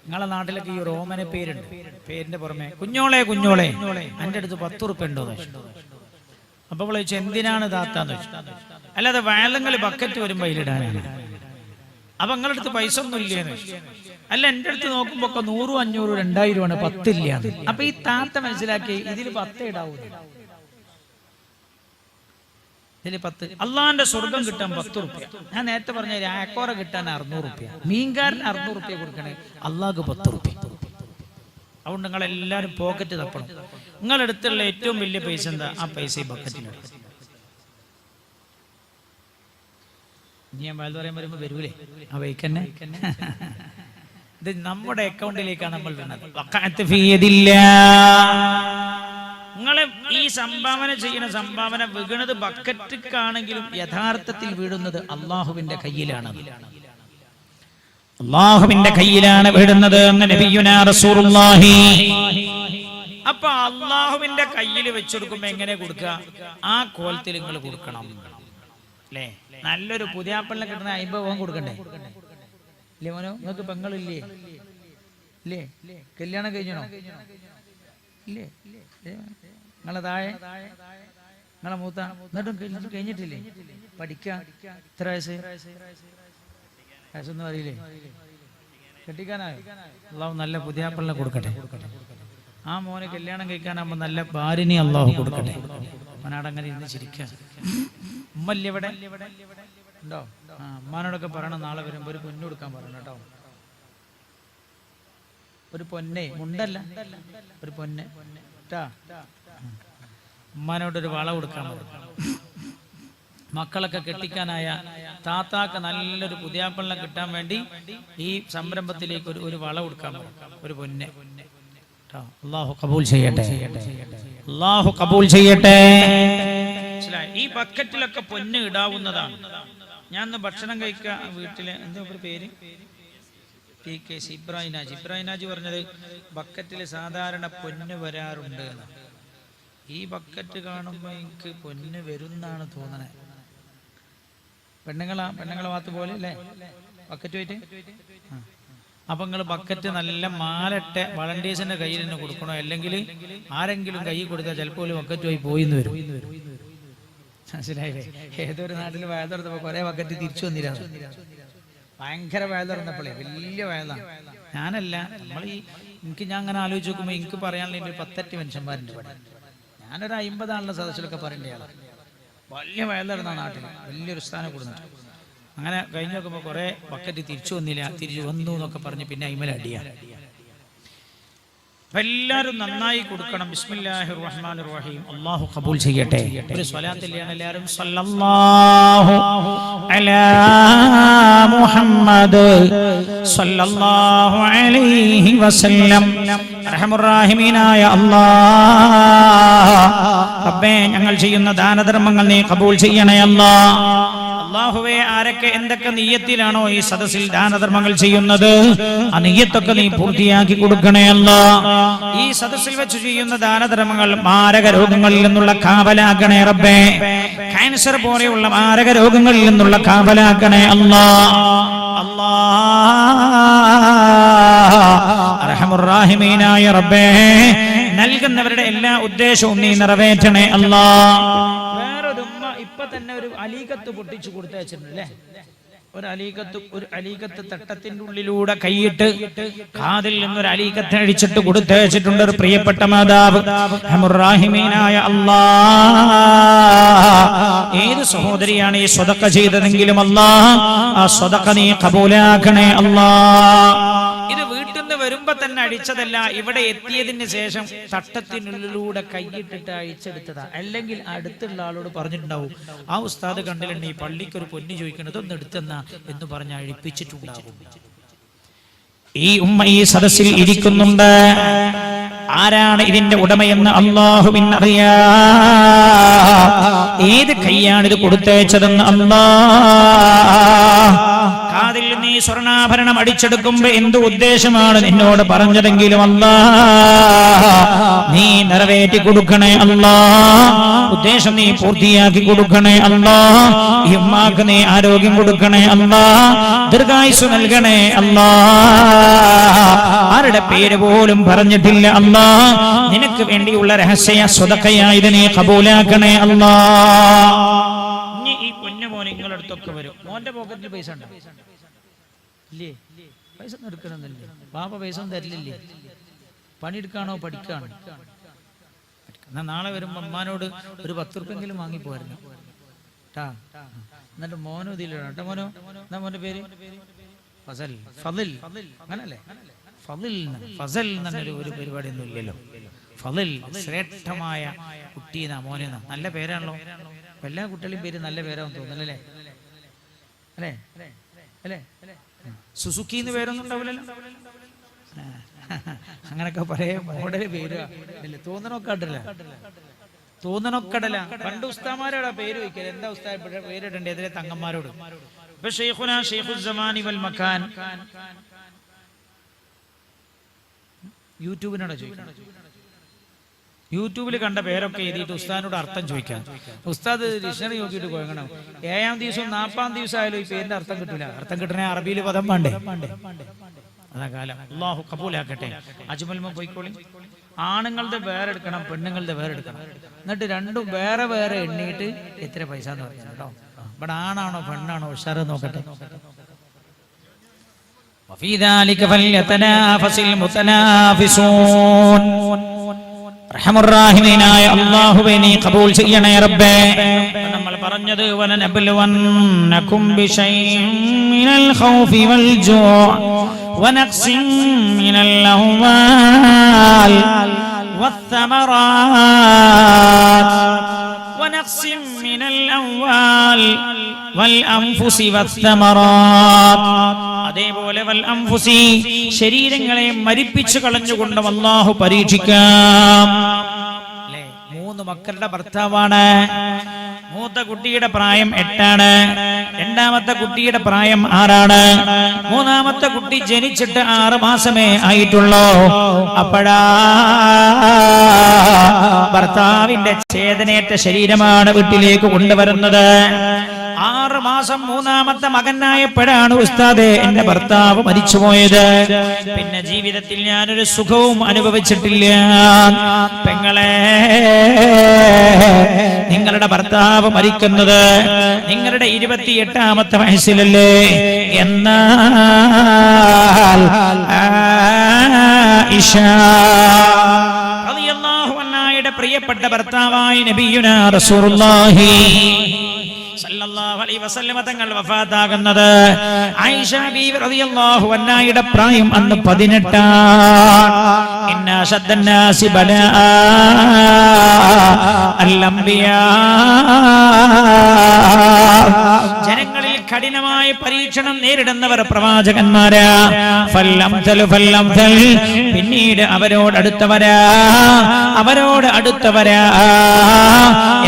നിങ്ങളെ നാട്ടിലൊക്കെ ഈ റോമന പേരുണ്ട്, പേരിന്റെ പുറമെ കുഞ്ഞോളെ കുഞ്ഞോളെ എൻ്റെ അടുത്ത് 10 ഉറുപ്പ്യ ഉണ്ടോ എന്ന് ചോദിച്ചു. അപ്പൊ വിളിച്ചു എന്തിനാണ് താത്താന്ന് ചോദിച്ചു. അല്ലാതെ വയലങ്ങൾ ബക്കറ്റ് വരുമ്പോ അതിലിടാനാണ്. അപ്പൊ നിങ്ങളുടെ അടുത്ത് പൈസ ഒന്നും ഇല്ലേന്ന് ചോദിച്ചു. അല്ല, എൻ്റെ അടുത്ത് നോക്കുമ്പോ 100, 500, 2000 ആണ്, 10 ഇല്ല. അപ്പൊ ഈ താത്ത മനസ്സിലാക്കി ഇതിൽ 10 ഇടാവൂ. ഇതിൽ 10. അള്ളാന്റെ സ്വർഗം കിട്ടാൻ 10 ഉറുപ്പ്യ. ഞാൻ നേരത്തെ പറഞ്ഞ ആക്കോറ കിട്ടാൻ 600 ഉറുപ്പ്യ. മീൻകാരന് 600 ഉറുപ്പ്യ കൊടുക്കണേ, അള്ളാഹ്ക്ക് 10 ഉറുപ്പ്യ. അതുകൊണ്ട് നിങ്ങൾ എല്ലാവരും പോക്കറ്റ് തപ്പണം. നിങ്ങളുടെ അടുത്തുള്ള ഏറ്റവും വലിയ പൈസ എന്താ? ആ പൈസ ഈ ബക്കറ്റിലാണ്. ഞാൻ വയൽ പറയാൻ വരുമ്പോ വരൂലേ ആ വൈക്കന്നെ. ഇത് നമ്മുടെ അക്കൗണ്ടിലേക്കാണ് നമ്മൾ വീണത്. നിങ്ങളെ ഈ സംഭാവന ചെയ്യുന്ന സംഭാവന വീണത് ബക്കറ്റിക്കാണെങ്കിലും യഥാർത്ഥത്തിൽ വീഴുന്നത് അള്ളാഹുവിന്റെ കയ്യിലാണ്. അള്ളാഹുവിന്റെ കയ്യിലാണ് വീഴുന്നത്. നബിയുനാ റസൂലുള്ളാഹി. അപ്പൊ അള്ളാഹുവിന്റെ കയ്യിൽ വെച്ചെടുക്കുമ്പോ എങ്ങനെ കൊടുക്കുക? ആ കോലത്തിൽ നിങ്ങൾ കൊടുക്കണം അല്ലേ? നല്ലൊരു പുതിയാപ്പളിനെ കിട്ടുന്ന 50 കൊടുക്കണ്ടേ? ഇല്ലേ മോനോ? നിങ്ങൾക്ക് പെങ്ങളില്ലേ? ഇല്ലേ? കല്യാണം കഴിഞ്ഞണോ? ഇല്ലേ? നിങ്ങളെ താഴെ നിങ്ങളെ മൂത്ത എന്നിട്ടും കഴിഞ്ഞിട്ടില്ലേ? പഠിക്കാൻ എത്ര വയസ്സൊന്നും അറിയില്ലേ? കെട്ടിക്കാനായോ? അള്ളാഹു നല്ല പുതിയാപ്പിളിനെ കൊടുക്കട്ടെ. ആ മോനെ കല്യാണം കഴിക്കാനാകുമ്പോ നല്ല ഭാര്യനെ അള്ളാഹു കൊടുക്കട്ടെ. അവനാടങ്ങനെ ഇരുന്ന് ചിരിക്കാൻ. ഉമ്മല്ലേ ഇവിടെ ഉണ്ടോ? ആ ഉമ്മാനോടൊക്കെ പറയണം നാളെ വരുമ്പോ ഒരു പൊന്നു കൊടുക്കാൻ പറയണം കേട്ടോ. ഒരു പൊന്നെ, മുണ്ടല്ല, ഒരു പൊന്നെ ട്ടാ. ഉമ്മാനോടൊരു വള കൊടുക്കാൻ പറയണം. മക്കളൊക്കെ കെട്ടിക്കാനായ താത്താക്ക് നല്ലൊരു പുതിയാപ്പിളിനെ കിട്ടാൻ വേണ്ടി ഈ സംരംഭത്തിലേക്ക് ഒരു വള കൊടുക്കാൻ പറയണം, ഒരു പൊന്നെ. അല്ലാഹു കബൂൽ ചെയ്യട്ടെ, അല്ലാഹു കബൂൽ ചെയ്യട്ടെ. ഈ ബക്കറ്റിലൊക്കെ പൊന്ന് ഇടാവുന്നതാണ്. ഞാൻ ഭക്ഷണം കഴിക്കാൻ വീട്ടില് എന്താ പേര് PK ഇബ്രാഹിനാജി പറഞ്ഞത് ബക്കറ്റിൽ സാധാരണ പൊന്ന് വരാറുണ്ട്. ഈ ബക്കറ്റ് കാണുമ്പോ എനിക്ക് പൊന്ന് വരുന്നാണ് തോന്നണേ. പെണ്ണുങ്ങളെ ഭാഗത്ത് പോലെ അല്ലേ ബക്കറ്റ് പോയിട്ട്? അപ്പൊ നിങ്ങൾ ബക്കറ്റ് നല്ല മാലട്ടെ വളണ്ടിയേഴ്സിന്റെ കയ്യിൽ തന്നെ കൊടുക്കണോ, അല്ലെങ്കിൽ ആരെങ്കിലും കൈ കൊടുത്താൽ ചിലപ്പോൾ ബക്കറ്റ് പോയിന്ന് വരും. മനസ്സിലായില്ലേ? ഏതൊരു നാട്ടിൽ വയതുറന്നപ്പോ കുറെ ബക്കറ്റ് തിരിച്ചു വന്നില്ല. ഭയങ്കര വയതുറന്നപ്പോഴേ വലിയ വയതാണ്. ഞാനല്ല, ഞാൻ അങ്ങനെ ആലോചിച്ച് നോക്കുമ്പോ എനിക്ക് പറയാനുള്ള 10 മനുഷ്യന്മാരുണ്ട് ഇവിടെ. ഞാനൊരു 50 ആളുടെ സദസ്സിലൊക്കെ പറയേണ്ട ആളാണ്. വലിയ വയലുറന്ന നാട്ടിൽ വലിയൊരു സ്ഥാനം കൊടുത്തിട്ട് അങ്ങനെ കഴിഞ്ഞ് നോക്കുമ്പോൾ കുറെ ബക്കറ്റ് തിരിച്ചു വന്നില്ല, തിരിച്ചു വന്നു എന്നൊക്കെ പറഞ്ഞ് പിന്നെ അയിമല അടിയാണ്. എല്ലാവരും നന്നായി കൊടുക്കണം. ബിസ്മില്ലാഹിർ റഹ്മാനിർ റഹീം. അല്ലാഹു ഖബൂൽ ചെയ്യട്ടെ. ഒരു സ്വലാത്തിലാണ് എല്ലാവരും സല്ലല്ലാഹു അലാ മുഹമ്മദ് സല്ലല്ലാഹു അലൈഹി വസല്ലം. അർഹമുർ റഹീമീനായ അല്ലാഹ്, റബ്ബേ ഞങ്ങൾ ചെയ്യുന്ന ദാനധർമ്മങ്ങൾ നീ ഖബൂൽ ചെയ്യണേ അല്ലാഹ്. അല്ലാഹുവേ, ആരൊക്കെ എന്തൊക്കെ നിയ്യത്തിലാണോ ഈ സദസ്സിൽ ദാനധർമ്മങ്ങൾ ചെയ്യുന്നത് ആ നിയ്യത്തൊക്കെ നീ പൂർത്തിയാക്കി കൊടുക്കണേ അല്ലാഹ്. ഈ സദസ്സിൽ വെച്ച് ചെയ്യുന്ന ദാനധർമ്മങ്ങൾ മാരക രോഗങ്ങളിൽ നിന്നുള്ള കാവലാക്കണേ റബ്ബേ. ക്യാൻസർ പോലെയുള്ള മാരക രോഗങ്ങളിൽ നിന്നുള്ള കാവലാക്കണേ അല്ലാഹ്. അർഹമുർ റഹീമീനായ റബ്ബേ, നൽകുന്നവരുടെ എല്ലാ ഉദ്ദേശവും നീ നിറവേറ്റണേ അല്ലാഹ്. വേറൊരു ഉമ്മ ഇപ്പൊ തന്നെ ഒരു അലീകത്ത് പൊട്ടിച്ചു കൊടുത്തയച്ചിട്ടുണ്ടല്ലേ? ഒരു അലീകത്ത് തട്ടത്തിന്റെ ഉള്ളിലൂടെ കൈയിട്ട് കാതിൽ നിന്നൊരു അലീകത്ത് അഴിച്ചിട്ട് കൊടുത്തയച്ചിട്ടുണ്ട് ഒരു പ്രിയപ്പെട്ട മാതാവ്. റഹീമീനായ അല്ലാഹ്, ഏത് സഹോദരിയാണ് ഈ സ്വതക്ക ചെയ്തതെങ്കിലും അല്ലാഹ് ആ സ്വതക്ക നീ ഖബൂലാക്കണേ അല്ലാഹ്. ഇത് വീട്ടിൽ നിന്ന് വരുമ്പോ തന്നെ അടിച്ചതല്ല, ഇവിടെ എത്തിയതിന് ശേഷം തട്ടത്തിനുള്ളിലൂടെ കൈയിട്ടിട്ട് അഴിച്ചെടുത്തതാ. അല്ലെങ്കിൽ അടുത്തുള്ള ആളോട് പറഞ്ഞിട്ടുണ്ടാവും, ആ ഉസ്താദ് കണ്ടിട്ടുണ്ട് ഈ പള്ളിക്ക് ഒരു പൊന്നു ചോദിക്കണത് ഒന്ന് എടുത്തെന്ന എന്ന് പറഞ്ഞ് അഴിപ്പിച്ചിട്ടുണ്ടാകും. ഈ ഉമ്മ ഈ സദസ്സിൽ ഇരിക്കുന്നുണ്ട്. ആരാണ് ഇതിന്റെ ഉടമയെന്ന് അല്ലാഹുവിനറിയാം. ഏത് കൈയാണ് ഇത് കൊടുത്തയച്ചതെന്ന് അല്ലാഹ്. കാതിൽ നീ സ്വർണ്ണാഭരണം അടിച്ചെടുക്കുമ്പോ എന്ത് ഉദ്ദേശമാണ് നിന്നോട് പറഞ്ഞതെങ്കിലും അല്ലാഹ് നീ നിറവേറ്റി കൊടുക്കണേ അല്ലാഹ്. ഉദ്ദേശം നീ പൂർത്തിയാക്കി കൊടുക്കണേ അല്ലാഹ്. ഈ ഉമ്മാക്ക് നീ ആരോഗ്യം കൊടുക്കണേ അല്ലാഹ്, ദീർഘായുസ്സ് നൽകണേ അല്ലാഹ്. ആരുടെ പേര് പോലും പറഞ്ഞിട്ടില്ല അല്ലാഹ്. നിനക്ക് വേണ്ടിയുള്ള രഹസ്യ സ്വതക്കയായത് നീ ഖബൂലാക്കണേ അല്ലാഹ്. ഇനി ഈ കുഞ്ഞുമോൻ നിങ്ങളുടെ അടുത്തൊക്കെ വരും. മോന്റെ പോക്കറ്റിൽ പൈസ ഉണ്ടോ? ഇല്ലേ? പൈസ ഒന്നും എടുക്കണമെന്നില്ലേ? പാപ്പ പൈസ ഒന്നും തരില്ലേ? പണിയെടുക്കാണോ പഠിക്കാണോ? എന്നാ നാളെ വരുമ്പോ അമ്മാനോട് ഒരു 10 റുപ്യെങ്കിലും വാങ്ങിപ്പോയിരുന്നു ട്ടാ. എന്നിട്ട് മോനും ഇതിലാണ് കേട്ടോ. മോനോ എന്താ മോന്റെ പേര്? ഫസൽ. ഫദിൽ അങ്ങനല്ലേ? ഫസൽ എന്നൊരു പരിപാടി ഒന്നും ഇല്ലല്ലോ. ഫദിൽ ശ്രേഷ്ഠമായ കുട്ടി എന്നാ മോനെ. നല്ല പേരാണല്ലോ. എല്ലാ കുട്ടികളുടെയും പേര് നല്ല പേരാന്ന് തോന്നുന്നല്ലേ? അല്ലേ അല്ലേ? സുസുക്കി എന്ന് പേരൊന്നും ഉണ്ടാവില്ലല്ലോ. അങ്ങനൊക്കെ പഴയ മോഡല് പേര് തോന്നണൊക്കടല. പണ്ട് ഉസ്താമാരോടാ പേര് വയ്ക്കല്. എന്താ ഉസ്താദ് പേരിടണ്ടേ? എതിരെ തങ്ങന്മാരോട്. ഇപ്പൊ ഷെയ്ഖുന ഷെയ്ഖുൽ സമാനി വൽ മക്കാൻ യൂട്യൂബിനോട് ചോദിക്കണം. യൂട്യൂബിൽ കണ്ട പേരൊക്കെ എഴുതിയിട്ട് ഉസ്താദിനോട് അർത്ഥം ചോദിക്കാം. ഉസ്താദ് ഡിക്ഷണറി നോക്കിയിട്ട് പോകണം. 7-ാം ദിവസവും 40-ാം ദിവസം ആയാലും ഈ പേരിന്റെ അർത്ഥം കിട്ടൂല. അർത്ഥം കിട്ടണേ അറബിയിൽ പദം വേണ്ടേ? അതാ കാലം. അല്ലാഹു കബൂലാക്കട്ടെ. അജ്മൽമ പോയിക്കോളി. ആണുങ്ങളുടെ വേറെ എടുക്കണം, പെണ്ണുങ്ങളുടെ വേറെ എടുക്കണം. എന്നിട്ട് രണ്ടും വേറെ വേറെ എണ്ണിയിട്ട് എത്ര പൈസ എന്ന് പറഞ്ഞു കേട്ടോ. ഇവിടെ ആണാണോ പെണ്ണാണോ ഉഷാറ് നോക്കട്ടെ. وفي ذلك فليتنافس المتنافسون. റഹ്മുർറഹീമായ അല്ലാഹുവേ നീ ഖബൂൽ ചെയ്യണേ റബ്ബേ. നമ്മൾ പറഞ്ഞത് വലനബ്ലുവന്നകും ബിശൈഇൻ മിനൽ ഖൗഫി വൽ ജൂഅ് വനഖ്സിൻ മിനൽ അംവാൽ വസ്സമറാത്ത് വനഖ്സിൻ മിനൽ അംവാൽ വൽ അൻഫുസി വസ്സമറാത്ത്. അതേപോലെ വൽ അൻഫുസി ശരീരങ്ങളെ മരിപ്പിച്ചു കളഞ്ഞുകൊണ്ട് അല്ലാഹു പരീക്ഷിക്കാം. അല്ലേ? 3 മക്കളുടെ ഭർത്താവാണ്. മൂത്ത കുട്ടിയുടെ പ്രായം 8 ആണ്. രണ്ടാമത്തെ കുട്ടിയുടെ പ്രായം 6 ആണ്. മൂന്നാമത്തെ കുട്ടി ജനിച്ചിട്ട് 6 മാസമേ ആയിട്ടുള്ളൂ. അപ്പോഴാ ഭർത്താവിന്റെ ചേതനേറ്റ ശരീരമാണ് വീട്ടിലേക്ക് കൊണ്ടുവരുന്നത്. 6 മാസം മൂന്നാമത്തെ മകനായപ്പോഴാണ് ഉസ്താദേ എന്റെ ഭർത്താവ് മരിച്ചുപോയത്. പിന്നെ ജീവിതത്തിൽ ഞാനൊരു സുഖവും അനുഭവിച്ചിട്ടില്ല. പെങ്ങളെ, നിങ്ങളുടെ ഭർത്താവ് മരിക്കുന്നത് നിങ്ങളുടെ 28ാമത്തെ വയസ്സിലല്ലേ? എന്നാൽ ആയിഷ റളിയല്ലാഹു അൻഹയുടെ പ്രിയപ്പെട്ട ഭർത്താവായ നബിയുനാ റസൂലുള്ളാഹി സല്ലല്ലാഹു അലൈഹി വസല്ലം തങ്ങൾ വഫാത്താകുന്നത് ആയിഷ ബീവി റളിയല്ലാഹു അൻഹയുടെ പ്രായം അന്ന് 18 ആണ്. ഇന്നാ ശദ്ദന്നാസി ബലാ അൽ-അംബിയാ. ജനങ്ങളിൽ കഠിനമായ പരീക്ഷണം നേരിടുന്നവർ പ്രവാചകന്മാരാ. പിന്നീട് അവരോട് അടുത്തവരാ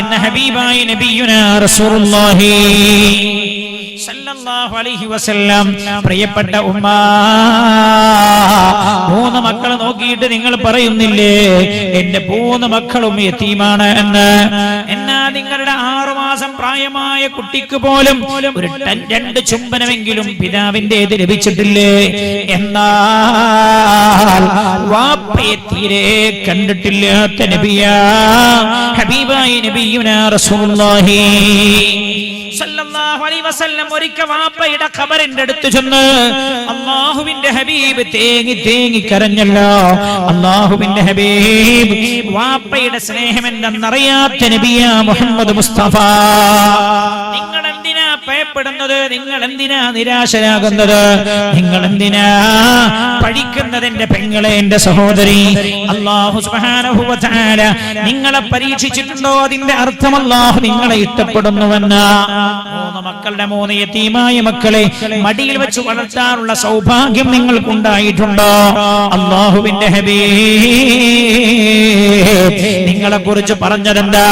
എന്ന ഹബീബായ നബിയുനാ റസൂലുള്ളാഹി സല്ലല്ലാഹു അലൈഹി വസല്ലം. പ്രിയപ്പെട്ട ഉമ്മ, 3 മക്കളെ നോക്കിയിട്ട് നിങ്ങൾ പറയുന്നില്ലേ എന്റെ 3 മക്കളും യതീമാണ് എന്ന്? എന്നാ നിങ്ങളുടെ 6 മാസം പ്രായമായ കുട്ടിക്ക് പോലും ഒരു 2 ചുംബനമെങ്കിലും പിതാവിന്റേത് ലഭിച്ചിട്ടില്ലേ? എന്നാൽ വാപ്പയെ തീരെ കണ്ടിട്ടില്ലാത്ത നബിയാ ഹബീബായ നബിയുനാ റസൂലുള്ളാഹി സല്ലല്ലാഹു അലൈഹി വസല്ലം ഒരിക്കൽ വാപ്പയുടെ ഖബറിന്റെ അടുത്ത് ചെന്ന് അല്ലാഹുവിന്റെ ഹബീബ് തേങ്ങി കരഞ്ഞല്ലോ. അല്ലാഹുവിന്റെ ഹബീബ് വാപ്പയുടെ സ്നേഹം എന്തെന്നറിയാത്ത നബിയാ മുഹമ്മദ് മുസ്തഫ. നിങ്ങൾ എന്തിനാ ഭയപ്പെടുന്നത്? നിങ്ങൾ എന്തിനാ നിരാശരാകുന്നത്? നിങ്ങൾ എന്തിനാ പഠിക്കുന്നത്? എന്റെ പെങ്ങളെ, എന്റെ സഹോദരി, അല്ലാഹു സുബ്ഹാനഹു വ തആല നിങ്ങളെ പരീക്ഷിച്ചിട്ടുണ്ടോ? അതിന്റെ അർത്ഥം അല്ലാഹു നിങ്ങളെ ഇഷ്ടപ്പെടുന്നുവെന്ന്. 3 മക്കളുടെ 3 യതീമായ മക്കളെ മടിയിൽ വെച്ച് വളർത്താനുള്ള സൗഭാഗ്യം നിങ്ങൾക്കുണ്ടായിട്ടുണ്ടോ? അല്ലാഹുവിന്റെ ഹബീബ് നിങ്ങളെ കുറിച്ച് പറഞ്ഞതെന്താ?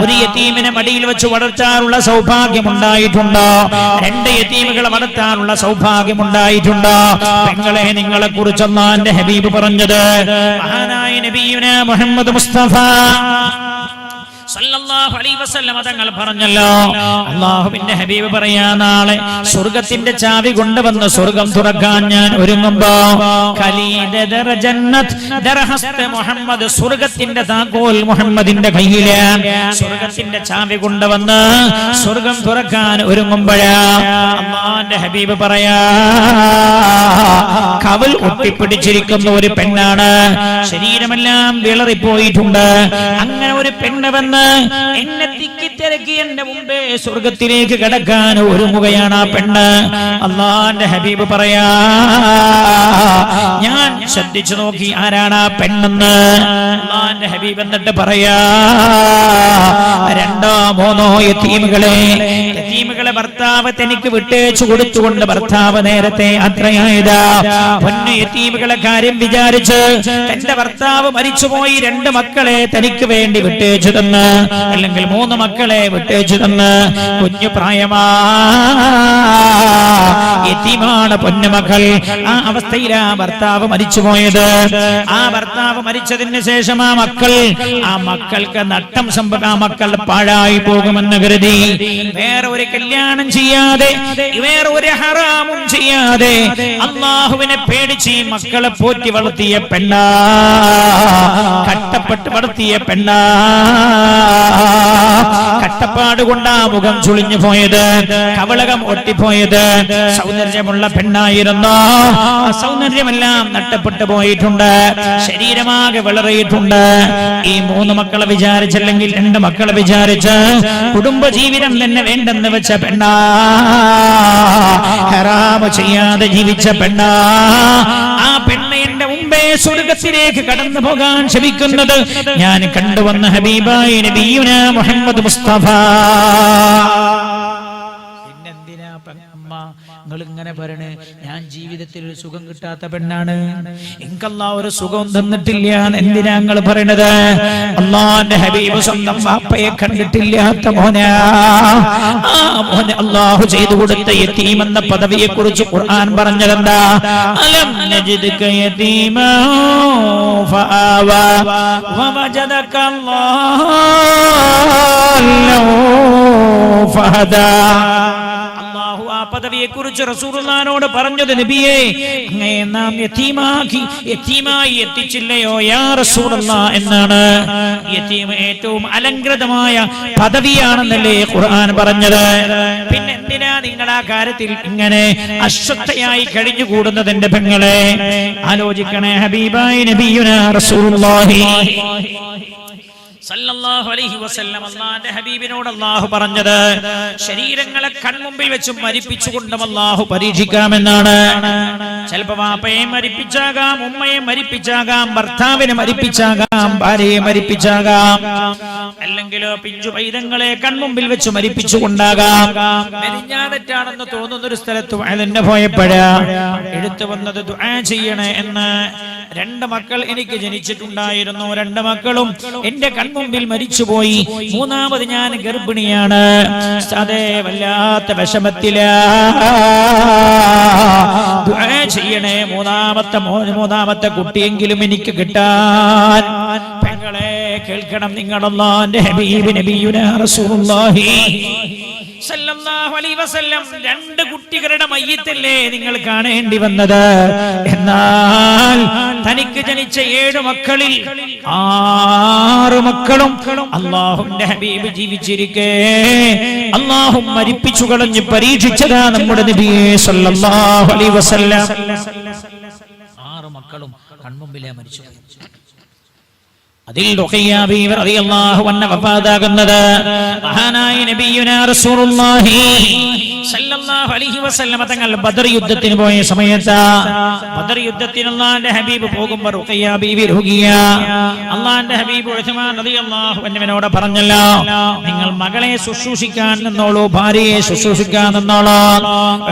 ഒരു യതീമിനെ മടിയിൽ വെച്ച് വളർത്താനുള്ള സൗഭാഗ്യം ഉണ്ടായിട്ടുണ്ടോ? 2 യതീമുകളെ വളർത്താനുള്ള സൗഭാഗ്യം ഉണ്ടായിട്ടുണ്ടോ? പെങ്ങളെ, നിങ്ങളെ കുറിച്ച് അല്ലാഹുവിന്റെ ഹബീബ് പറഞ്ഞത് മഹാനായ നബിയുനാ മുഹമ്മദ് മുസ്തഫ സല്ലല്ലാഹു അലൈഹി വസല്ലം തങ്ങൾ പറഞ്ഞല്ലോ. അല്ലാഹുവിന്റെ ഹബീബ് പറയാ, നാളെ സ്വർഗ്ഗത്തിന്റെ ചാവി കൊണ്ടുവന്ന് സ്വർഗ്ഗം തുറക്കാൻ ഞാൻ ഒരുങ്ങുമ്പോ മുഹമ്മദ്, സ്വർഗ്ഗത്തിന്റെ താക്കോൽ മുഹമ്മദിന്റെ കയ്യിലാണ്. സ്വർഗ്ഗത്തിന്റെ ചാവി കൊണ്ടുവന്ന് സ്വർഗ്ഗം തുറക്കാൻ ഒരുങ്ങുമ്പോഴാ അല്ലാഹുവിന്റെ ഹബീബ് പറയാ, കവൽ ഒട്ടിപ്പിടിച്ചിരിക്കുന്ന ഒരു പെണ്ണാണ്. ശരീരമെല്ലാം വിളറിപ്പോയിട്ടുണ്ട്. അങ്ങനെ ഒരു പെണ്ണ് വന്ന് എന്നെ തിക്കിത്തിരക്കി എന്റെ മുമ്പേ സ്വർഗത്തിലേക്ക് കടക്കാൻ ഒരുങ്ങുകയാണ് ആ പെണ്ണ്. അല്ലാഹുവിന്റെ ഹബീബ് പറയാ, ഞാൻ ശ്രദ്ധിച്ചു നോക്കി ആരാണ് ആ പെണ്ണെന്ന്. അല്ലാഹുവിന്റെ ഹബീബ് എന്നിട്ട് പറയാ, 2 3 യതീമുകളെ ഭർത്താവ് തനിക്ക് വിട്ടേച്ചു കൊടുത്തുകൊണ്ട് ഭർത്താവ് നേരത്തെ യാത്രയായതാ. പൊന്നു യതീമുകളെ കാര്യം വിചാരിച്ച് തന്റെ ഭർത്താവ് മരിച്ചുപോയി 2 മക്കളെ തനിക്ക് വേണ്ടി വിട്ടേച്ചു തന്ന്, അല്ലെങ്കിൽ 3 മക്കളെ മക്കളെ വിട്ടേച്ചു തന്ന് കുഞ്ഞു പ്രായമാ യതീമാണ് പൊന്നുമക്കൾ. ആ അവസ്ഥയിലാ ഭർത്താവ് മരിച്ചുപോയത്. ആ ഭർത്താവ് മരിച്ചതിന് ശേഷം ആ മക്കൾക്ക് നഷ്ടം ആ മക്കൾ പാഴായി പോകുമെന്ന് കരുതി വേറെ ഒരു കല്യാണം ചെയ്യാതെ വേറെ ഒരു ഹറാമും ചെയ്യാതെ അള്ളാഹുവിനെ പേടിച്ച് മക്കളെ പോറ്റി വളർത്തിയ പെണ്ണാ, കഷ്ടപ്പെട്ട് വളർത്തിയ പെണ്ണാ. കഷ്ടപ്പാട് കൊണ്ടാ മുഖം ചുളിഞ്ഞു പോയത്, കവളകം ഒട്ടിപ്പോയത്. സൗന്ദര്യമുള്ള പെണ്ണായിരുന്നു. സൗന്ദര്യമെല്ലാം നഷ്ടപ്പെട്ടു പോയിട്ടുണ്ട്, ശരീരമാകെ വളറിയിട്ടുണ്ട്. ഈ 3 മക്കളെ വിചാരിച്ചല്ലെങ്കിൽ 2 മക്കളെ വിചാരിച്ച് കുടുംബജീവിതം തന്നെ വേണ്ടെന്ന് വെച്ച പെണ്ണാ, ഹറാമ് ചെയ്യാതെ ജീവിച്ച പെണ്ണാ. ആ പെണ്ണ് എന്റെ മുമ്പേ സ്വർഗത്തിലേക്ക് കടന്നു പോകാൻ ശ്രമിക്കുന്നത് ഞാൻ കണ്ടുവന്ന ഹബീബായ നബിയുനാ മുഹമ്മദ് മുസ്തഫ. നിങ്ങൾ ഇങ്ങനെ പറയണേ, ഞാൻ ജീവിതത്തിൽ ഒരു സുഖം കിട്ടാത്ത പെണ്ണാണ്, എനിക്കല്ലാ ഒരു സുഖം തന്നിട്ടില്ല, എന്തിനാ നിങ്ങൾ പറയണത്? അള്ളാന്റെ ഹബീബ് സ്വന്തം വാപ്പയെ കണ്ടിട്ടില്ലാത്ത മോനാ. ആ മോനെ അള്ളാഹു ചെയ്തു കൊടുത്ത യതീം എന്ന പദവിയെ കുറിച്ച് ഖുർആൻ പറഞ്ഞതെന്താ? അലം നജിദ്ക യതീമാ ഫആവാ വവജദക അല്ലാഹു ഫഹദാ. ആ പദവിയെ കുറിച്ച് റസൂലുള്ളാഹിനോട് പറഞ്ഞത്, നബിയേ അങ്ങയെ നാം യതീമായി എത്തിച്ചില്ലയോ യാ റസൂലല്ലാഹ് എന്നാണ്. യതീം ഏറ്റവും അലങ്കൃതമായ പദവിയാണെന്നല്ലേ ഖുർആൻ പറഞ്ഞത്. പിന്നെ എന്തിനാ നിങ്ങൾ ആ കാര്യത്തിൽ ഇങ്ങനെ അശ്രദ്ധയായി കഴിഞ്ഞുകൂടുന്നത്? എന്റെ പെങ്ങളെ ആലോചിക്കണേ. ഹബീബായ നബിയുനാ റസൂലുള്ളാഹി സല്ലല്ലാഹു അലൈഹി വസല്ലം അല്ലാഹുവിന്റെ ഹബീബിനോട് അല്ലാഹു പറഞ്ഞത്, ശരീരങ്ങളെ കൺമുമ്പിൽ വെച്ച് മരിപ്പിച്ചുകൊണ്ടും അല്ലാഹു പരീക്ഷിക്കാമെന്നാണ്. ചിലപ്പോ വാപ്പയെ മരിപ്പിച്ചാകാം, ഉമ്മയെ മരിപ്പിച്ചാകാം, ഭർത്താവിനെ മരിപ്പിച്ചാകാം, ഭാര്യയെ മരിപ്പിച്ചാകാം, അല്ലെങ്കിൽ പിഞ്ചു പൈതങ്ങളെ കൺമുമ്പിൽ വെച്ച് മരിപ്പിച്ചുകൊണ്ടാകാം. മെരിഞ്ഞാതെറ്റാണെന്ന് തോന്നുന്ന ഒരു സ്ഥലത്ത് അതിന്റെ പോയപ്പോഴാ എടുത്തു വന്നത് ദുആ ചെയ്യണേ എന്ന്. 2 മക്കൾ എനിക്ക് ജനിച്ചിട്ടുണ്ടായിരുന്നു. 2 മക്കളും എന്റെ കൺമുമ്പിൽ മരിച്ചുപോയി. 3ാമത് ഞാൻ ഗർഭിണിയാണ്. അതേ വല്ലാത്ത വിഷമത്തിലാ. ദുആ ചെയ്യണേ, 3ാമത്തെ കുട്ടിയെങ്കിലും എനിക്ക് കിട്ടാൻ. പെങ്ങളെ കേൾക്കണം, നിങ്ങൾ അല്ലാഹുവിന്റെ ഹബീബ് നബിയുനാ റസൂലുള്ളാഹി സല്ലല്ലാഹു അലൈഹി വസല്ലം 2 കുട്ടികളുടെ മയ്യിത്തല്ലേ നിങ്ങൾ കാണേണ്ടി വന്നത്. എന്നാൽ തനിക്ക് ജനിച്ച 7 മക്കളിൽ 6 മക്കളും അല്ലാഹുവിന്റെ ഹബീബ് ജീവിച്ചിരിക്കെ അല്ലാഹു മരിപ്പിച്ചു കളഞ്ഞ് പരീക്ഷിച്ചതാ നമ്മുടെ നബിയെ സല്ലല്ലാഹു അലൈഹി വസല്ലം. 6 മക്കളും കൺമുമ്പിലേ മരിച്ചു. അതിൽ റുഖയ്യ ബീവി റളിയല്ലാഹു അൻഹ വഫാതാകുന്നത് മഹാനായ നബിയുനാ റസൂലുള്ളാഹി സല്ലല്ലാഹു അലൈഹി വസല്ലം തങ്ങൾ ബദർ യുദ്ധത്തിന് പോയ സമയത്ത് ബദർ യുദ്ധത്തിന് അല്ലാഹുവിന്റെ ഹബീബ് പോകുമ്പോൾ റുഖയ്യ ബീവി രോഗിയ. അല്ലാഹുവിന്റെ ഹബീബ് ഉസ്മാൻ റളിയല്ലാഹു അൻഹുവിനോട് പറഞ്ഞല്ലോ, നിങ്ങൾ മകളെ ശുശ്രൂഷിക്കാൻ നിന്നോളൂ, ഭാര്യയെ ശുശ്രൂഷിക്കാൻ നിന്നോളൂ.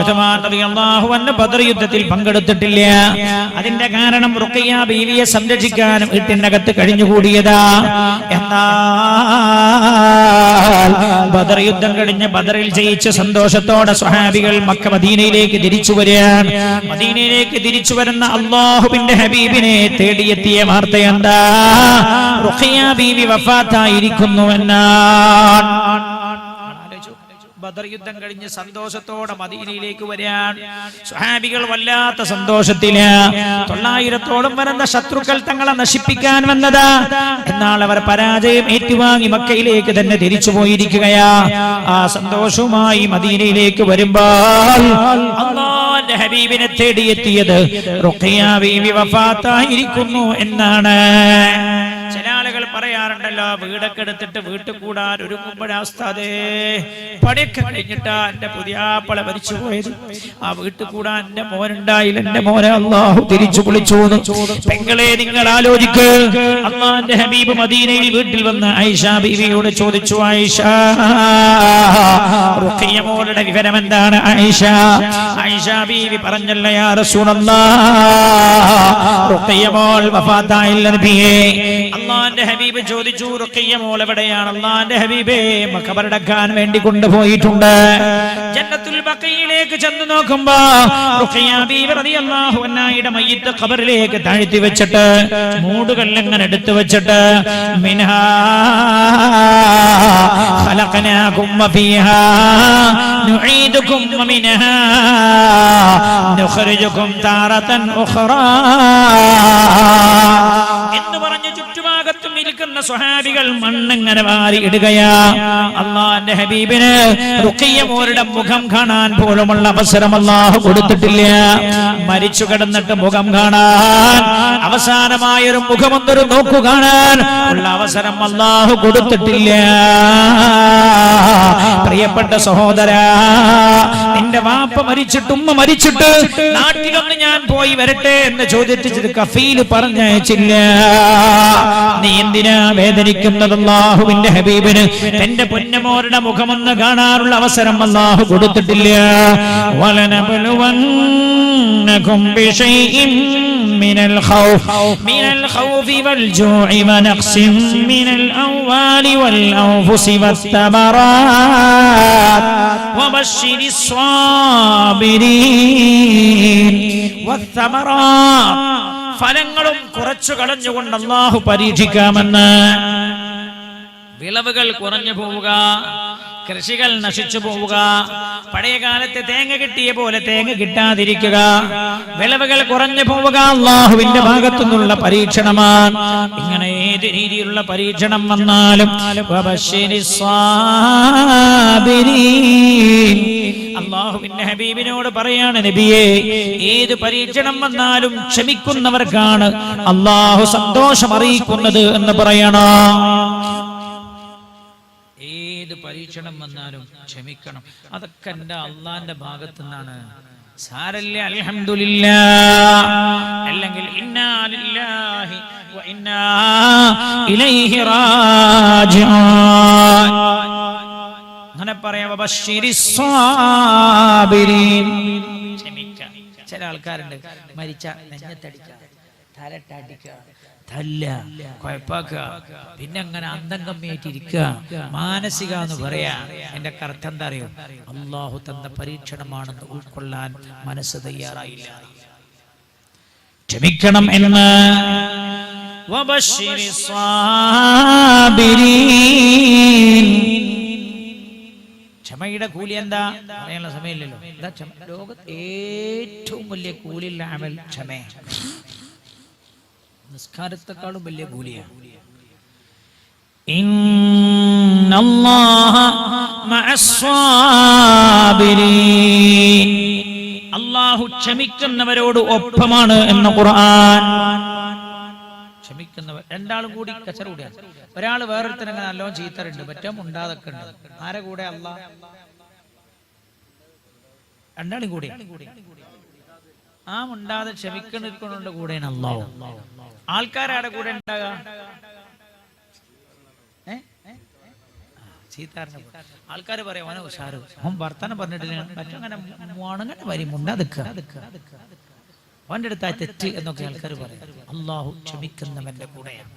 ഉസ്മാൻ റളിയല്ലാഹു അൻഹു ബദർ യുദ്ധത്തിൽ പങ്കെടുത്തിട്ടില്ല. അതിന്റെ കാരണം റുഖയ്യ ബീവിയെ സംരക്ഷിക്കാൻ വീട്ടിനകത്ത് കഴിഞ്ഞുകൂടി. എന്നാൽ ബദർ യുദ്ധം കഴിഞ്ഞ് ബദറിൽ ജയിച്ച സന്തോഷത്തോടെ സ്വഹാബികൾ മദീനയിലേക്ക് തിരിച്ചു വരികയാണ്. മദീനയിലേക്ക് തിരിച്ചു വരുന്ന അല്ലാഹുവിന്റെ ഹബീബിനെ തേടിയെത്തിയ വാർത്ത എന്താ? റുഖയ്യ ബീവി വഫാത്തായിരിക്കുന്നു എന്നാണ്. ബദർ യുദ്ധം കഴിഞ്ഞ് സന്തോഷത്തോടെ മദീനയിലേക്ക് വരാൻ സ്വഹാബികൾ വല്ലാത്ത സന്തോഷത്തില്. 900ഓളം വരുന്ന ശത്രുക്കൾ തങ്ങളെ നശിപ്പിക്കാൻ വന്നതാ. എന്നാൽ അവർ പരാജയം ഏറ്റുവാങ്ങി മക്കയിലേക്ക് തന്നെ തിരിച്ചു പോയിരിക്കുകയാ. ആ സന്തോഷവുമായി മദീനയിലേക്ക് വരുമ്പോൾ അല്ലാഹുവിന്റെ ഹബീബിനെ തേടിയെത്തിയത് റുഖയ്യ ബീവി വഫാത്തായിരിക്കുന്നു എന്നാണ്. ചില ആളുകൾ പറയാറുണ്ടല്ലോ, വീടൊക്കെ എടുത്തിട്ട് വീട്ടിൽ കൂടാൻ ഒരുങ്ങുമ്പോഴാസ്താദേ പണിയൊക്കെ കഴിഞ്ഞിട്ടാ എന്റെ പുതിയാപ്പള മരിച്ചു പോയത്, ആ വീട്ടിൽ കൂടാൻ എന്റെ മോനുണ്ടായില്ല, എന്റെ മോനെ അല്ലാഹു തിരിച്ചു വിളിച്ചു. പെങ്ങളെ നിങ്ങൾ ആലോചിക്ക്, അല്ലാഹുവിന്റെ ഹബീബ് മദീനയിൽ വീട്ടിൽ വന്ന് ആയിഷ ബീവിയോട് ചോദിച്ചു, ആയിഷ റുഖയ്യ മോളുടെ വിവരം എന്താണ്? ആയിഷ ബീവി പറഞ്ഞല്ലോ, യാ റസൂലല്ലാഹ് റുഖിയ മോൾ വഫാത്തായില്ല നബിയേ. അല്ലാഹുവിന്റെ ഹബീബ് ചോദിച്ചു, റുഖിയ മോൾ എവിടെയാണ്? അല്ലാഹുവിന്റെ ഹബീബേ, ഖബറടക്കാൻ വേണ്ടി കൊണ്ടുപോയിട്ടുണ്ട്. ജന്നത്തുൽ ബഖീയിലേക്ക് ചെന്ന് നോക്കുമ്പോ റുഖിയ ബീവി റളിയല്ലാഹു അൻഹയുടെ മയ്യിത്ത് ഖബറിലേക്ക് താഴ്ത്തി വെച്ചിട്ട് മൂടുകല്ലങ്ങനെ എടുത്തു വെച്ചിട്ട് മിൻഹാ ഖലഖനാകും വഫീഹാ നുഈദുകും വമിൻഹാ നുഖ്രിജുകും താറതൻ ഉഖ്റാ എന്ന് പറഞ്ഞ് ചുറ്റുഭാഗത്തും നിൽക്കുന്ന സ്വഹാബികൾ മണ്ണിങ്ങനെ വാരി ഇടുകയാ. അല്ലാഹുവിന്റെ ഹബീബിന് റുഖിയ മോളുടെ മുഖം കാണാൻ പോലുമുള്ള അവസരം അല്ലാഹു കൊടുത്തിട്ടില്ല. മരിച്ചു കിടന്നിട്ട് മുഖം കാണാൻ, അവസാനമായൊരു മുഖമൊന്നൊരു നോക്കു കാണാൻ ഉള്ള അവസരം അല്ലാഹു കൊടുത്തിട്ടില്ല. പ്രിയപ്പെട്ട സഹോദരാ, നിന്റെ വാപ്പ മരിച്ചിട്ട് ഉമ്മ മരിച്ചിട്ട് നാട്ടിലൊന്ന് ഞാൻ പോയി വരട്ടെ എന്ന് ചോദിച്ചിട്ട് കഫീല് പറഞ്ഞയച്ചില്ല. നീ എന്തിനാ വേദനിക്കുന്നത്? അല്ലാഹുവിന്റെ ഹബീബിന് തന്റെ പൊന്നമോരുടെ മുഖമൊന്ന് കാണാനുള്ള അവസരം അല്ലാഹു കൊടുത്തിട്ടില്ല. വലനബലുവന്നകും ബിശൈഇൻ മിനൽ ഖൗഫി വൽ ജൂഇ വനഖ്സിൻ മിനൽ അംവാലി വൽ അൻഫുസി വസ്തമറാത്ത് വബശ്ശിരിസ് സ്വാബിരീൻ വസ്തമറാത്ത്. ഫലങ്ങളും കുറച്ചു കളഞ്ഞുകൊണ്ട് അല്ലാഹു പരീക്ഷിക്കാമെന്ന്. വിളവുകൾ കുറഞ്ഞു പോവുക, കൃഷികൾ നശിച്ചു പോവുക, പഴയ കാലത്തെ തേങ്ങ കിട്ടിയ പോലെ തേങ്ങ കിട്ടാതിരിക്കുക, വിളവുകൾ കുറഞ്ഞു പോവുക അല്ലാഹുവിന്റെ ഭാഗത്തു നിന്നുള്ള പരീക്ഷണമാണ്. ഇങ്ങനെ ഏത് രീതിയിലുള്ള പരീക്ഷണം വന്നാലും അല്ലാഹുവിന്റെ ഹബീബിനോട് പറയാണ്, നബിയേ, ഏത് പരീക്ഷണം വന്നാലും ക്ഷമിക്കുന്നവർക്കാണ് അല്ലാഹു സന്തോഷം അറിയിക്കുന്നത് എന്ന് പറയണോ? ഏത് പരീക്ഷണം വന്നാലും ക്ഷമിക്കണം. അതൊക്കെ എൻ്റെ അള്ളാന്റെ ഭാഗത്തു നിന്നാണ്. സാരല്ല, അൽഹംദുലില്ലാഹ്, അല്ലെങ്കിൽ ഇന്നാ ലില്ലാഹി വ ഇന്നാ ഇലൈഹി റാജിഊൻ. അങ്ങനെ പറയാം. വബശ്ശിരിസ് സ്വാബിരീൻ. ക്ഷമിക്കുക. ചില ആൾക്കാരുണ്ട് മരിച്ച നെഞ്ഞത്തടിക്കുക, തലട്ടടിക്കുക, തല്ല, കുഴപ്പാക്കുക, പിന്നെ അങ്ങനെ അന്തം കമ്മിയായിട്ടിരിക്കുക, മാനസിക എന്ന് പറയാ. എന്റെ അർത്ഥം എന്താ അറിയോ? അള്ളാഹു തന്ന പരീക്ഷണമാണെന്ന് ഉൾക്കൊള്ളാൻ മനസ്സ് തയ്യാറായില്ല. ക്ഷമിക്കണം എന്ന്. വബശ്ശിരിസ് സ്വാബിരീൻ. ക്ഷമയുടെ കൂലി എന്താ പറയാനുള്ള സമയമില്ലല്ലോ. എന്താ ക്ഷമ? ലോകത്ത് ഏറ്റവും വലിയ കൂലിയുള്ള അമൽ ക്ഷമ. നിസ്കാരത്തെക്കാളും വലിയ കൂലിയാണ്. ഇന്നല്ലാഹ മഅസ്സാബിരീൻ. അല്ലാഹു ക്ഷമിക്കുന്നവരോട് ഒപ്പമാണ് എന്ന് ഖുർആൻ. ക്ഷമിക്കുന്നവർ രണ്ടാളും കൂടി കച്ചറ കൂടിയാണ്. ഒരാൾ വേറൊരുത്തരങ്ങനെ നല്ലോണം ചീത്തറുണ്ട്, മറ്റേ മുണ്ടാതൊക്കെ ഉണ്ട്. ആരെ കൂടെ? അല്ലാഹ്. രണ്ടാളും കൂടി ആ മുണ്ടാതെ ക്ഷമിക്കുന്നവരുടെ കൂടെയാണ് അല്ലാഹു. ആൾക്കാരുടെ കൂടെ ഉണ്ടാകുക ചീത്താറിനെ. ആൾക്കാർ പറയാം അവനെ ഉഷാറ്, അവൻ വർത്താനം പറഞ്ഞിട്ടില്ല, മറ്റങ്ങനെ അങ്ങനെ വരും മുണ്ടാതിക്കുക, അവന്റെ അടുത്തായ തെറ്റ് എന്നൊക്കെ ആൾക്കാർ പറയും. അല്ലാഹു ക്ഷമിക്കുന്നവന്റെ കൂടെയാണ്.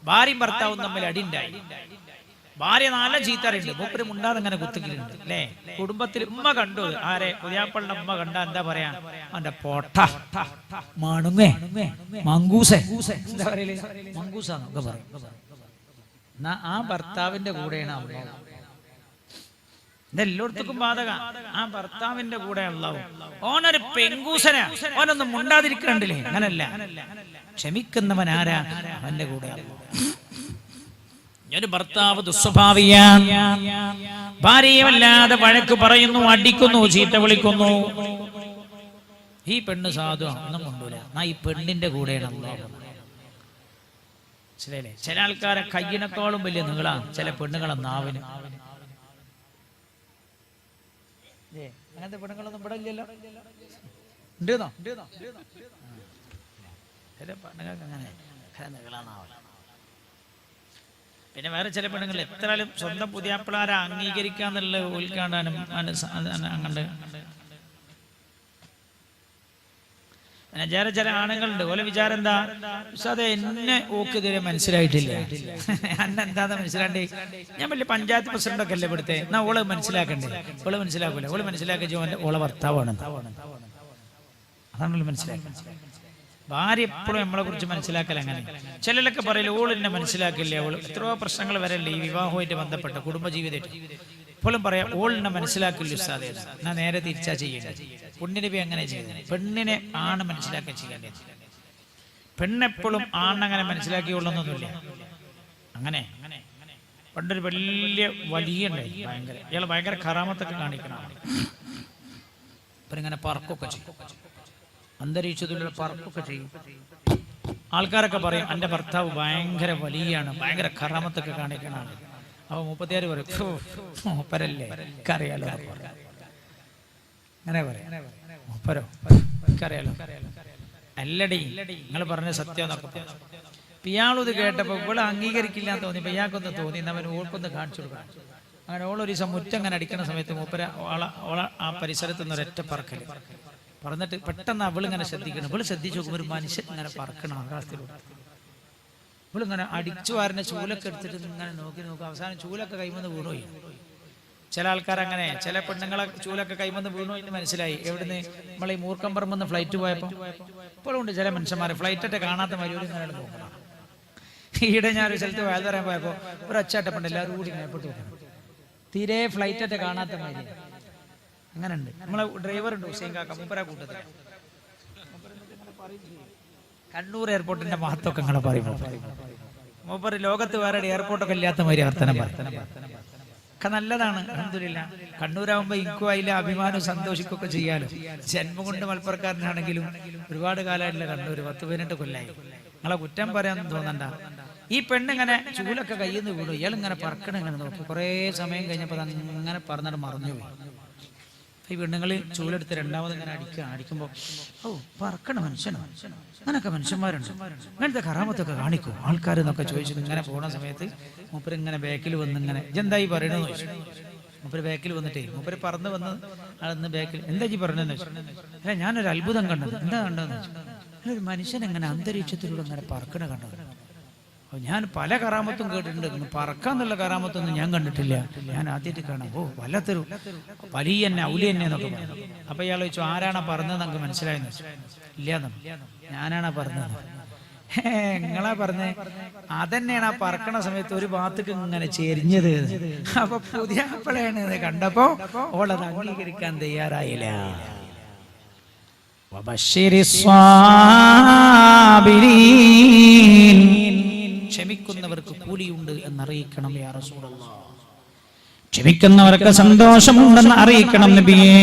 ഭാര്യയും ഭർത്താവും തമ്മിൽ അടിണ്ടായി. ഭാര്യ നല്ല ചീത്തറുണ്ട്, മൂപ്പര് മുണ്ടാതെ അങ്ങനെ കുത്തിക്കലുണ്ട് അല്ലേ? കുടുംബത്തിൽ ഉമ്മ കണ്ടു. ആരെ? പുതിയാപ്പളുടെ ഉമ്മ കണ്ട എന്താ പറയാ? അവന്റെ പൊട്ട, മണുങ്ങേ, മങ്കൂസേ, എന്താ പറയല്? മങ്കൂസാന്നൊക്കെ പറയും. എന്നാ ആ ഭർത്താവിന്റെ കൂടെയാണ് അല്ലാഹു. ഇതെല്ലായിടത്തും ബാധക. ആ ഭർത്താവിന്റെ കൂടെ അല്ലാഹു. ഓനൊരു പെങ്കൂസനാ, ഓനൊന്നും മുണ്ടാതിരിക്കണ്ടില്ലേ? അങ്ങനല്ല. ക്ഷമിക്കുന്നവൻ ആരാ? അവന്റെ കൂടെ അല്ലാഹു. ഒരു ഭർത്താവ് ദുസ്വഭാവിയാണ്, ഭാര്യയെ വല്ലാതെ വഴക്ക് പറയുന്നു, അടിക്കുന്നു, ചീത്ത വിളിക്കുന്നു. ഈ പെണ്ണ് സാധു ഒന്നും കൊണ്ടൂല. ഈ പെണ്ണിന്റെ കൂടെയാണ് അല്ലാഹു. ചില ആൾക്കാരെ കയ്യിനേക്കാളും വലിയ നീളാണ് ചില പെണ്ണുങ്ങളെ നാവിന്. അങ്ങനത്തെ പെണ്ണുങ്ങളൊന്നും ഇവിടെ ഇല്ലല്ലോ. ഉണ്ടെന്നോ? ചില പെണ്ണുങ്ങൾക്ക് അങ്ങനെ നീളാന്നാവില്ല. പിന്നെ വേറെ ചില പെണ്ണുങ്ങൾ എത്രയാലും സ്വന്തം പുതിയാപ്പിളാരെ അംഗീകരിക്കാന്നുള്ള ഉൾക്കാണ്ടാനും അങ്ങണ്ട്. ചില ആണുങ്ങളുണ്ട്, ഓലെ വിചാരം എന്താ, ഉസ്താദേ എന്നെ ഓക്ക് ഇതുവരെ മനസ്സിലായിട്ടില്ല, അന്നെന്താന്ന് മനസ്സിലാണ്ട് ഞാൻ വലിയ പഞ്ചായത്ത് പ്രസിഡന്റൊക്കെ അല്ലേ ഇവിടുത്തെ, എന്നാ ഓള് മനസ്സിലാക്കണ്ടേ. ഓള് മനസ്സിലാക്കൂല, ഓള് മനസ്സിലാക്കി ഓളെ ഭർത്താവാണ്, അതാണല്ലോ മനസ്സിലാക്കുന്നത്. ഭാര്യ എപ്പോഴും നമ്മളെ കുറിച്ച് മനസ്സിലാക്കൽ അങ്ങനെ. ചിലരൊക്കെ പറയില്ല ഓൾ എന്നെ മനസ്സിലാക്കില്ല, ഓൾ എത്രയോ പ്രശ്നങ്ങൾ വരല്ലേ ഈ വിവാഹവുമായിട്ട് ബന്ധപ്പെട്ട് കുടുംബജീവിതമായിട്ട്. എപ്പോഴും പറയാം ഓൾ എന്നെ മനസ്സിലാക്കില്ല ഉസ്താദേ, ഞാൻ നേരെ തിരിച്ചാ ചെയ്യേണ്ടത്. പെണ്ണിനെ അങ്ങനെ ചെയ്യുന്നത്, പെണ്ണിനെ ആണ് മനസ്സിലാക്കാൻ ചെയ്യേണ്ടത്. പെണ്ണെപ്പോഴും ആണങ്ങനെ മനസ്സിലാക്കിയുള്ളൊന്നുമില്ല. അങ്ങനെ പണ്ടൊരു വലിയ ഉണ്ടായി, ഭയങ്കര ഇയാൾ ഭയങ്കര കറാമത്തൊക്കെ കാണിക്കണം. ഇങ്ങനെ പറക്കൊക്കെ ചെയ്യും, അന്തരീക്ഷത്തിലുള്ള പറക്കൊക്കെ ചെയ്യും. ആൾക്കാരൊക്കെ പറയും എൻ്റെ ഭർത്താവ് ഭയങ്കര വലിയാണ്, ഭയങ്കര കറാമത്തൊക്കെ കാണിക്കണം. അപ്പൊ 36 പറയും മൂപ്പരല്ലേ അറിയാലോ, അങ്ങനെ പറയാം. മൂപ്പരോ അറിയാലോ, അല്ലടി നിങ്ങൾ പറഞ്ഞ സത്യം എന്നൊക്കെ. ഇയാളത് കേട്ടപ്പോ ഇവിടെ അംഗീകരിക്കില്ല എന്ന് തോന്നി. ഇയാൾക്കൊന്ന് തോന്നി അവൻ ഓൾക്കൊന്ന് കാണിച്ചു കൊടുക്കണം. അങ്ങനെ ഓളൊരു ദിവസം മുറ്റങ്ങനെ അടിക്കുന്ന സമയത്ത് മൂപ്പര ഓള ആ പരിസരത്ത് നിന്ന് ഒരൊറ്റ പറക്കല് പറഞ്ഞിട്ട് പെട്ടെന്ന് അവളിങ്ങനെ ശ്രദ്ധിക്കണം. ഇവള് ശ്രദ്ധിച്ചു നോക്കുമ്പോൾ ഒരു മനുഷ്യൻ ഇങ്ങനെ പറക്കണം ആകാശത്തിലൂടെ. ഇവളിങ്ങനെ അടിച്ചു വാരുന്ന ചൂലൊക്കെ എടുത്തിട്ട് ഇങ്ങനെ നോക്കി അവസാനം ചൂലൊക്കെ കൈമന്ന് വീണുപോയി. ചില ആൾക്കാർ അങ്ങനെ, ചില പെണ്ണുങ്ങളെ ചൂലൊക്കെ കൈമന്ന് വീണു എന്ന് മനസ്സിലായി. എവിടുന്ന് നമ്മൾ ഈ മൂർക്കമ്പറമ്പെന്ന് ഫ്ലൈറ്റ് പോയപ്പോൾ. ഇപ്പോഴും ഉണ്ട് ചില മനുഷ്യന്മാരെ ഫ്ലൈറ്റൊക്കെ കാണാത്ത മരുവിൽ ഇങ്ങനെ നോക്കണം. ഈടെ ഞാനൊരു സ്ഥലത്ത് വേല പറയാൻ പോയപ്പോൾ ഒരു ഒച്ചാട്ടപ്പുണ്ട്, എല്ലാവരും കൂടി മേപ്പോട്ട് നോക്കണം. തീരെ ഫ്ലൈറ്റൊക്കെ കാണാത്ത മാതിരി അങ്ങനെ ഉണ്ട്. നമ്മളെ ഡ്രൈവറുണ്ട് ഹുസൈൻ കാക്ക, മൂപ്പര കൂട്ടത്തിൽ കണ്ണൂർ എയർപോർട്ടിന്റെ മഹത്വമൊക്കെ ഇങ്ങനെ പറയുമ്പോൾ മൂപ്പര് ലോകത്ത് വേറെ എയർപോർട്ടൊക്കെ ഇല്ലാത്ത മാതിരി വർത്തനം ഒക്കെ നല്ലതാണ്. അൽഹംദുലില്ലാ. കണ്ണൂരാകുമ്പോ ഇൻക്കും അതിലെ അഭിമാനവും സന്തോഷിക്കുകയൊക്കെ ചെയ്യാലോ. ജന്മം കൊണ്ട് മലപ്പുറക്കാരനാണെങ്കിലും ഒരുപാട് കാലമായിട്ടില്ല കണ്ണൂർ, 10-18 കൊല്ലായി. നിങ്ങളെ കുറ്റം പറയാനൊന്നും തോന്നണ്ട. ഈ പെണ്ണിങ്ങനെ ചൂലൊക്കെ കയ്യിൽ നിന്ന് വീണു. ഇയാൾ ഇങ്ങനെ പറക്കണം, ഇങ്ങനെ നോക്കി. കുറേ സമയം കഴിഞ്ഞപ്പോൾ അങ്ങനെ പറഞ്ഞിട്ട് മറന്നുപോയി. ഈ പെണ്ണുങ്ങൾ ചൂലെടുത്ത് രണ്ടാമത് ഇങ്ങനെ അടിക്കുമ്പോൾ ഓ പറക്കണ മനുഷ്യനോ, അങ്ങനൊക്കെ മനുഷ്യന്മാരുണ്ട്, ഇങ്ങനത്തെ കറാമത്തൊക്കെ കാണിക്കും ആൾക്കാർ എന്നൊക്കെ ചോദിച്ചു. ഇങ്ങനെ പോണ സമയത്ത് മൂപ്പര് ഇങ്ങനെ ബാക്കിൽ വന്ന് ഇങ്ങനെ ഇതെന്തായി പറയണെന്ന് ചോദിച്ചു. മൂപ്പര് ബാക്കിൽ വന്നിട്ടേ മൂപ്പര് പറന്ന് വന്ന് അന്ന് ബാക്കിൽ എന്താ ഈ പറഞ്ഞതെന്ന് വെച്ചു. അല്ല ഞാനൊരു അത്ഭുതം കണ്ടത്. എന്താ കണ്ടതെന്ന് വെച്ചു. ഒരു മനുഷ്യൻ ഇങ്ങനെ അന്തരീക്ഷത്തിലൂടെ ഇങ്ങനെ പറക്കണ കണ്ടത്. ഞാൻ പല കറാമത്തും കേട്ടിട്ടുണ്ട്, പറക്കാന്നുള്ള കറാമത്തൊന്നും ഞാൻ കണ്ടിട്ടില്ല, ഞാൻ ആദ്യമായിട്ട് കാണാം. ഓ വല്ലാത്തൊരു വലിയ തന്നെ ഔലി തന്നെ എന്നൊക്കെ പറഞ്ഞു. അപ്പൊ ഇയാൾ ചോദിച്ചു ആരാണാ പറഞ്ഞത് നമുക്ക് മനസ്സിലായെന്ന് വെച്ചു. ഇല്ലാന്നോ, ഞാനാണാ പറഞ്ഞത്. നിങ്ങളാ പറഞ്ഞേ? അതന്നെയാണ് ആ പറക്കണ സമയത്ത് ഒരു ഭാഗത്തേക്ക് ഇങ്ങനെ ചെരിഞ്ഞത്. അപ്പൊ പുതിയ അപ്പളാണ് കണ്ടപ്പോ ഓളത് അംഗീകരിക്കാൻ തയ്യാറായില്ല. ക്ഷമിക്കുന്നവർക്ക് കൂലിയുണ്ട് എന്നറിയിക്കണം യാ റസൂലല്ലാഹ്. ക്ഷമിക്കുന്നവർക്ക് സന്തോഷമുണ്ടെന്ന് അറിയിക്കണം നബിയേ.